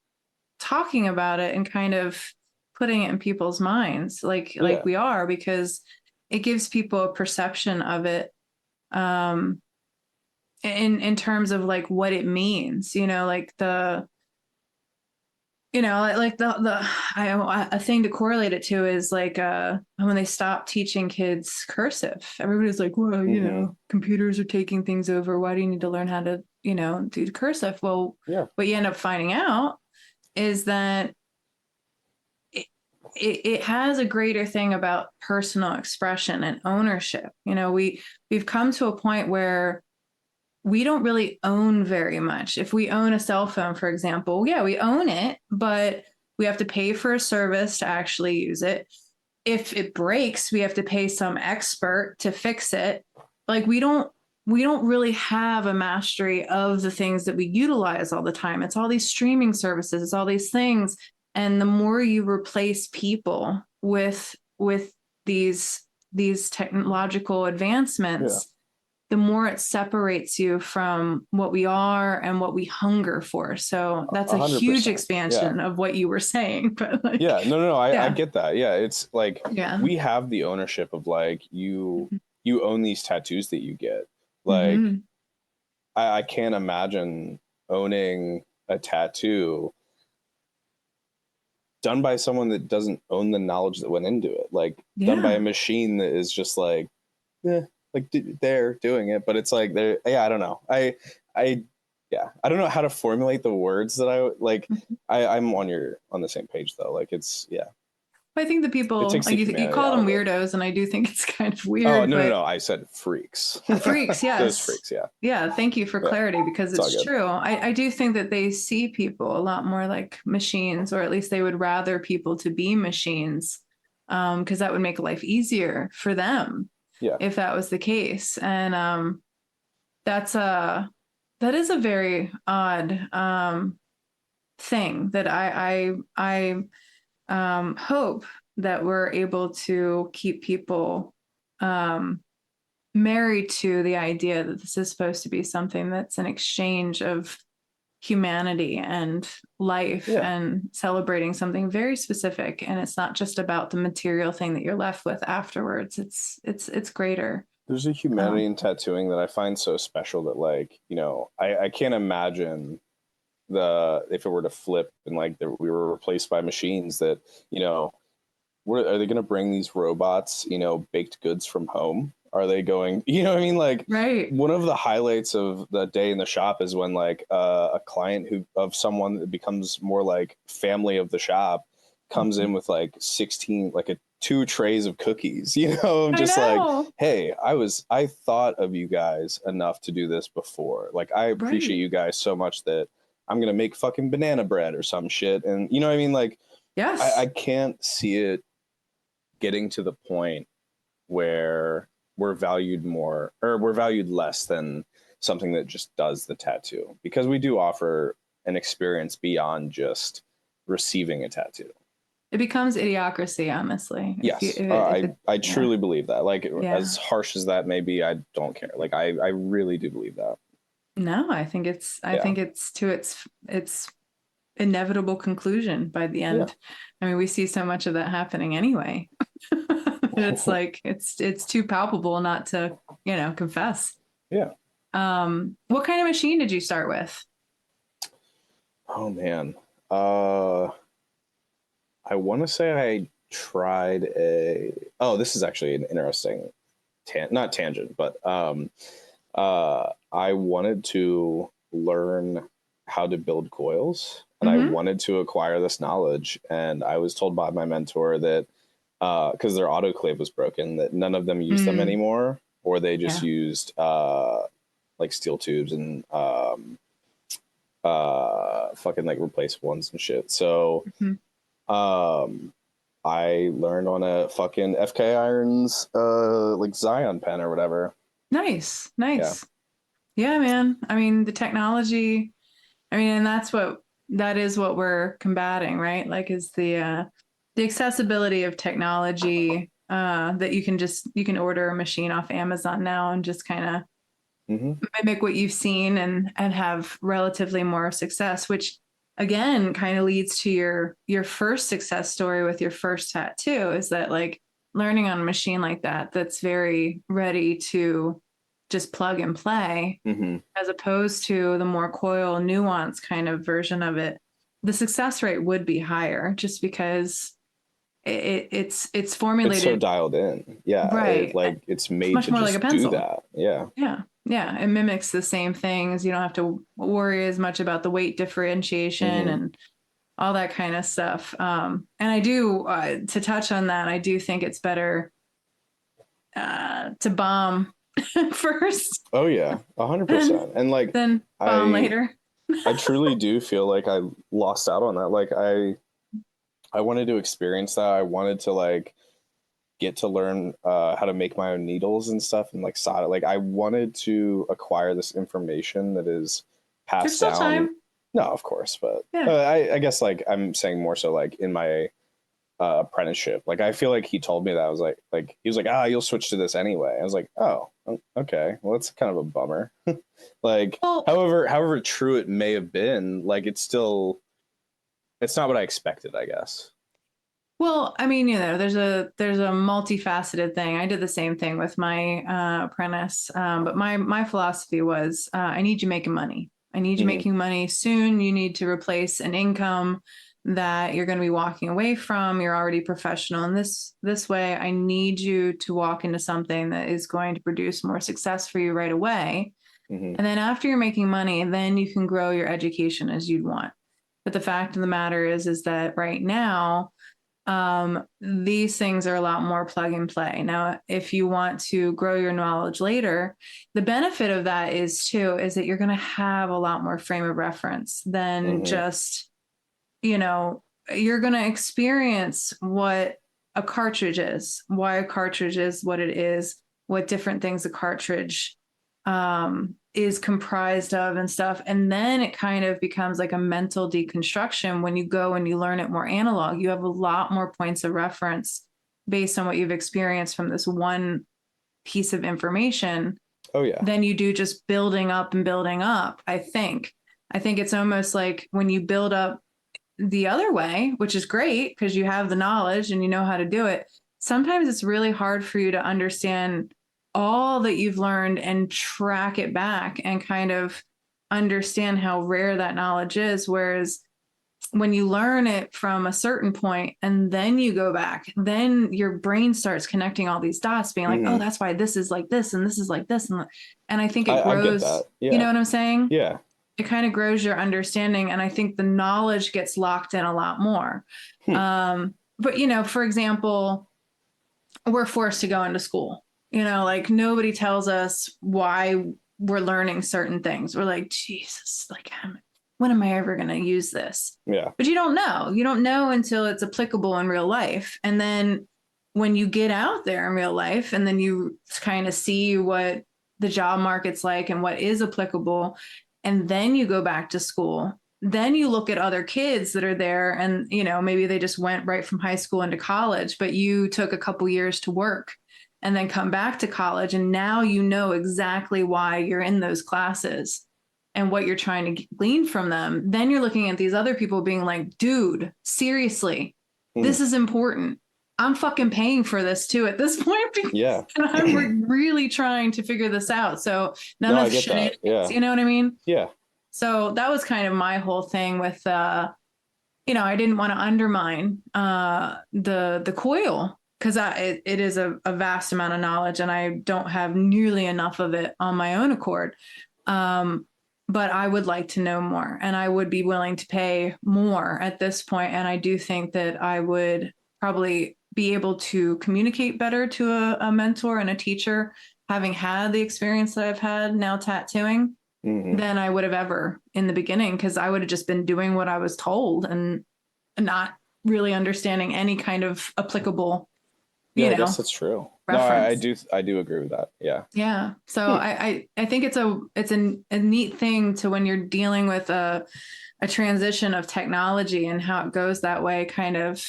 talking about it and kind of putting it in people's minds like Yeah. we are, because it gives people a perception of it um in terms of like what it means, like the like the a thing to correlate it to is like when they stop teaching kids cursive, everybody's like, well, Mm-hmm. computers are taking things over, why do you need to learn how to do cursive? Well, Yeah. what you end up finding out is that it has a greater thing about personal expression and ownership. We've come to a point where we don't really own very much. If we own a cell phone, for example, yeah, we own it, but we have to pay for a service to actually use it. If it breaks, we have to pay some expert to fix it. Like we don't really have a mastery of the things that we utilize all the time. It's all these streaming services, it's all these things. And the more you replace people with these technological Yeah. advancements, the more it separates you from what we are and what we hunger for. So that's a huge 100%. Yeah. expansion of what you were saying. But like, Yeah. No. I yeah, get that. Yeah. It's like yeah. we have the ownership of like you own these tattoos that you get. Like Mm-hmm. I can't imagine owning a tattoo done by someone that doesn't own the knowledge that went into it. Like done by a Yeah. machine that is just like, yeah, like they're doing it, but it's like they're yeah, I don't know. I yeah, I don't know how to formulate the words that I like. I'm on the same page though. Like it's yeah, I think the it people, takes the like you humanity call out them of it. weirdos, and I do think it's kind of Oh weird, no no but no, I said freaks. freaks, Those yes. freaks, yeah, Yeah, thank you for yeah, clarity, because it's all it's good. true. I do think that they see people a lot more like machines, or at least they would rather people to be machines because that would make life easier for them if that was the case. And that is a very odd thing that I hope that we're able to keep people married to the idea that this is supposed to be something that's an exchange of humanity and life and celebrating something very specific. And it's not just about the material thing that you're left with afterwards. It's greater. There's a humanity in tattooing that I find so special that, like, you know, I can't imagine if it were to flip and like we were replaced by machines, that, you know, are they going to bring these robots, you know, baked goods from home? Are they going, you know what I mean? Like, right. One of the highlights of the day in the shop is when like a client of someone that becomes more like family of the shop comes in with like 16, like 2 trays of cookies, you know, just like, hey, I thought of you guys enough to do this before. Like, I appreciate you guys so much that I'm going to make fucking banana bread or some shit. And you know what I mean? Like, yes, I can't see it getting to the point where we're valued more, or we're valued less than something that just does the tattoo, because we do offer an experience beyond just receiving a tattoo. It becomes idiocracy, honestly. Yes, I truly believe that. Like, as harsh as that may be, I don't care. Like, I really do believe that. No, I think it's to its inevitable conclusion by the end. Yeah. I mean, we see so much of that happening anyway. It's like it's too palpable not to, you know, confess. Yeah. What kind of machine did you start with? Oh man. I want to say I tried this is actually an interesting not tangent, but I wanted to learn how to build coils, and I wanted to acquire this knowledge. And I was told by my mentor that because their autoclave was broken, that none of them used them anymore, or they just used like steel tubes and fucking like replaceable ones and shit. So I learned on a fucking FK Irons like Zion pen or whatever. Nice. Yeah, man. I mean, the technology, I mean, and that is what we're combating, right? Like, is the accessibility of technology that you can order a machine off Amazon now and just kind of mimic what you've seen and have relatively more success, which again kind of leads to your first success story with your first tattoo, is that like learning on a machine like that's very ready to just plug and play, as opposed to the more coil nuanced kind of version of it. The success rate would be higher just because it's formulated. It's so dialed in. Yeah. Right. It's made much to more just like a pencil. do that. Yeah. Yeah. Yeah. It mimics the same things. You don't have to worry as much about the weight differentiation and all that kind of stuff. And I do, to touch on that, I do think it's better to bomb first. Oh yeah, 100%. And like, then bomb later. I truly do feel like I lost out on that. Like, I wanted to experience that. I wanted to like get to learn how to make my own needles and stuff, and like solder. Like, I wanted to acquire this information that is passed down. Time. No, of course, but I guess like I'm saying more so like in my apprenticeship. Like, I feel like he told me that. I was like he was like, you'll switch to this anyway. I was like, oh, okay. Well, that's kind of a bummer. Like, however true it may have been, like, it's not what I expected, I guess. Well, I mean, you know, there's a multifaceted thing. I did the same thing with my apprentice, but my philosophy was, I need you making money. I need you making money soon. You need to replace an income that you're going to be walking away from. You're already professional in this way. I need you to walk into something that is going to produce more success for you right away. And then after you're making money, then you can grow your education as you'd want. But the fact of the matter is that right now, these things are a lot more plug and play. Now, if you want to grow your knowledge later, the benefit of that is that you're going to have a lot more frame of reference than just, you know, you're going to experience what a cartridge is, why a cartridge is what it is, what different things a cartridge is comprised of and stuff. And then it kind of becomes like a mental deconstruction when you go and you learn it more analog. You have a lot more points of reference based on what you've experienced from this one piece of information. Oh yeah. Than you do just building up and building up. I think it's almost like when you build up the other way, which is great because you have the knowledge and you know how to do it. Sometimes it's really hard for you to understand all that you've learned and track it back and kind of understand how rare that knowledge is. Whereas when you learn it from a certain point and then you go back, then your brain starts connecting all these dots, being like, oh, that's why this is like this and this is like this. And I think it grows. I get that. Yeah. You know what I'm saying? Yeah. It kind of grows your understanding. And I think the knowledge gets locked in a lot more. But, you know, for example, we're forced to go into school. You know, like nobody tells us why we're learning certain things. We're like, Jesus, like, when am I ever going to use this? Yeah. But you don't know. You don't know until it's applicable in real life. And then when you get out there in real life and then you kind of see what the job market's like and what is applicable, and then you go back to school, then you look at other kids that are there and, you know, maybe they just went right from high school into college, but you took a couple years to work and then come back to college. And now you know exactly why you're in those classes and what you're trying to glean from them. Then you're looking at these other people being like, dude, seriously, this is important. I'm fucking paying for this too at this point. Yeah. And I'm really trying to figure this out. So none of shit, yeah. You know what I mean? Yeah. So that was kind of my whole thing with, you know, I didn't want to undermine the coil because it is a vast amount of knowledge and I don't have nearly enough of it on my own accord. But I would like to know more and I would be willing to pay more at this point. And I do think that I would probably be able to communicate better to a mentor and a teacher, having had the experience that I've had now tattooing than I would have ever in the beginning. Cause I would have just been doing what I was told and not really understanding any kind of applicable, I guess that's true. Reference. No, I do agree with that. Yeah. Yeah. So I think it's a neat thing to when you're dealing with a transition of technology and how it goes that way, kind of,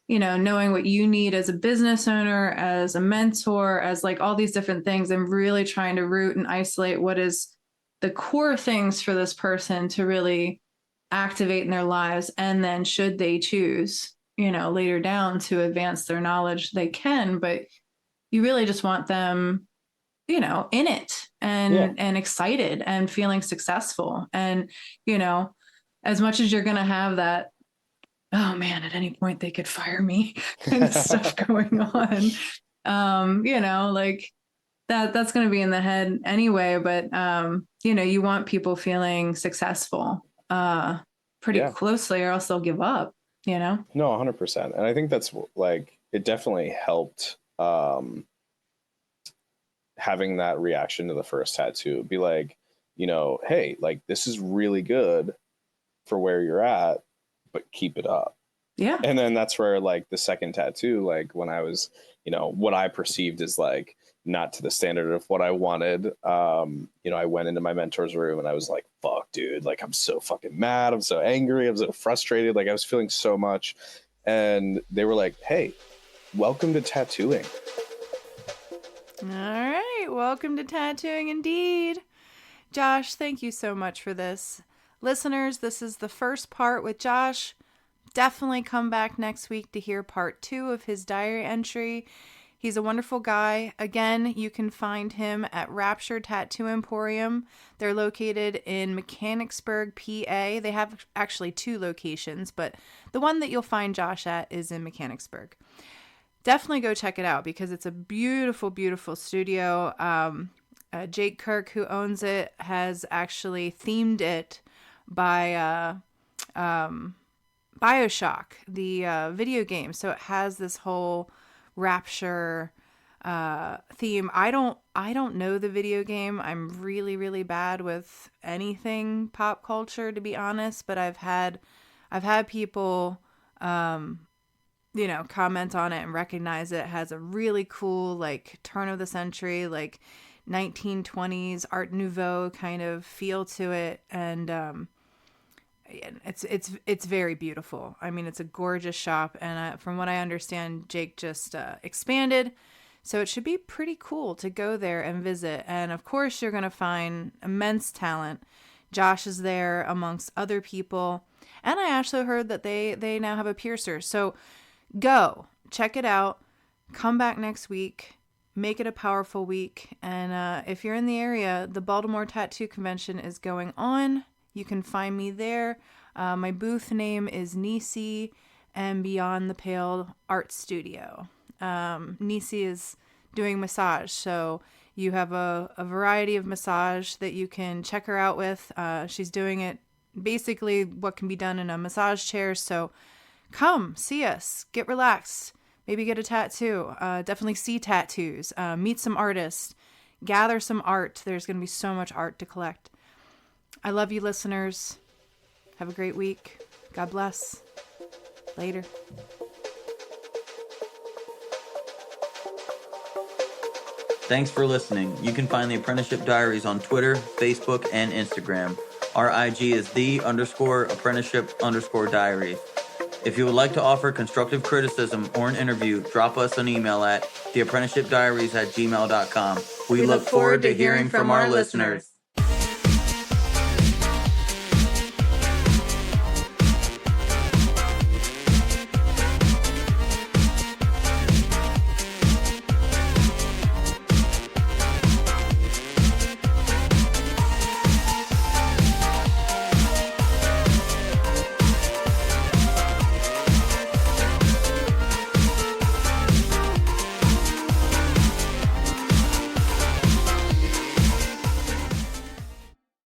you know, knowing what you need as a business owner, as a mentor, as like all these different things, and really trying to root and isolate what is the core things for this person to really activate in their lives. And then should they choose, you know, later down to advance their knowledge, they can, but you really just want them, you know, in it and excited and feeling successful. And, you know, as much as you're going to have that, oh man, at any point they could fire me kind of stuff going on, you know, like that's going to be in the head anyway. But, you know, you want people feeling successful pretty closely or else they'll give up, you know? No, 100%. And I think that's like, it definitely helped having that reaction to the first tattoo. Be like, you know, hey, like this is really good for where you're at, but keep it up. Yeah. And then that's where like the second tattoo, like when I was, you know, what I perceived as like not to the standard of what I wanted. You know, I went into my mentor's room and I was like, fuck, dude, like I'm so fucking mad. I'm so angry. I'm so frustrated. Like I was feeling so much. And they were like, hey, welcome to tattooing. All right. Welcome to tattooing indeed. Josh, thank you so much for this. Listeners, this is the first part with Josh. Definitely come back next week to hear part 2 of his diary entry. He's a wonderful guy. Again, you can find him at Rapture Tattoo Emporium. They're located in Mechanicsburg, PA. They have actually 2 locations, but the one that you'll find Josh at is in Mechanicsburg. Definitely go check it out because it's a beautiful, beautiful studio. Jake Kirk, who owns it, has actually themed it by BioShock, the video game. So it has this whole Rapture theme. I don't know the video game. I'm really, really bad with anything pop culture, to be honest. But I've had people comment on it and recognize it. It has a really cool, like, turn of the century, like 1920s Art Nouveau kind of feel to it. And it's very beautiful. I mean, it's a gorgeous shop. And from what I understand, Jake just expanded. So it should be pretty cool to go there and visit. And of course, you're going to find immense talent. Josh is there amongst other people. And I actually heard that they now have a piercer. So go, check it out, come back next week, make it a powerful week. And if you're in the area, the Baltimore Tattoo Convention is going on. You can find me there. My booth name is Nisi and Beyond the Pale Art Studio. Nisi is doing massage, so you have a variety of massage that you can check her out with. She's doing it basically what can be done in a massage chair, so come see us, get relaxed, maybe get a tattoo, definitely see tattoos, meet some artists, gather some art. There's going to be so much art to collect. I love you, listeners. Have a great week. God bless. Later. Thanks for listening. You can find the Apprenticeship Diaries on Twitter, Facebook, and Instagram. Our IG is _apprenticeship_diaries. If you would like to offer constructive criticism or an interview, drop us an email at theapprenticeshipdiaries@gmail.com. We look forward to hearing from our listeners.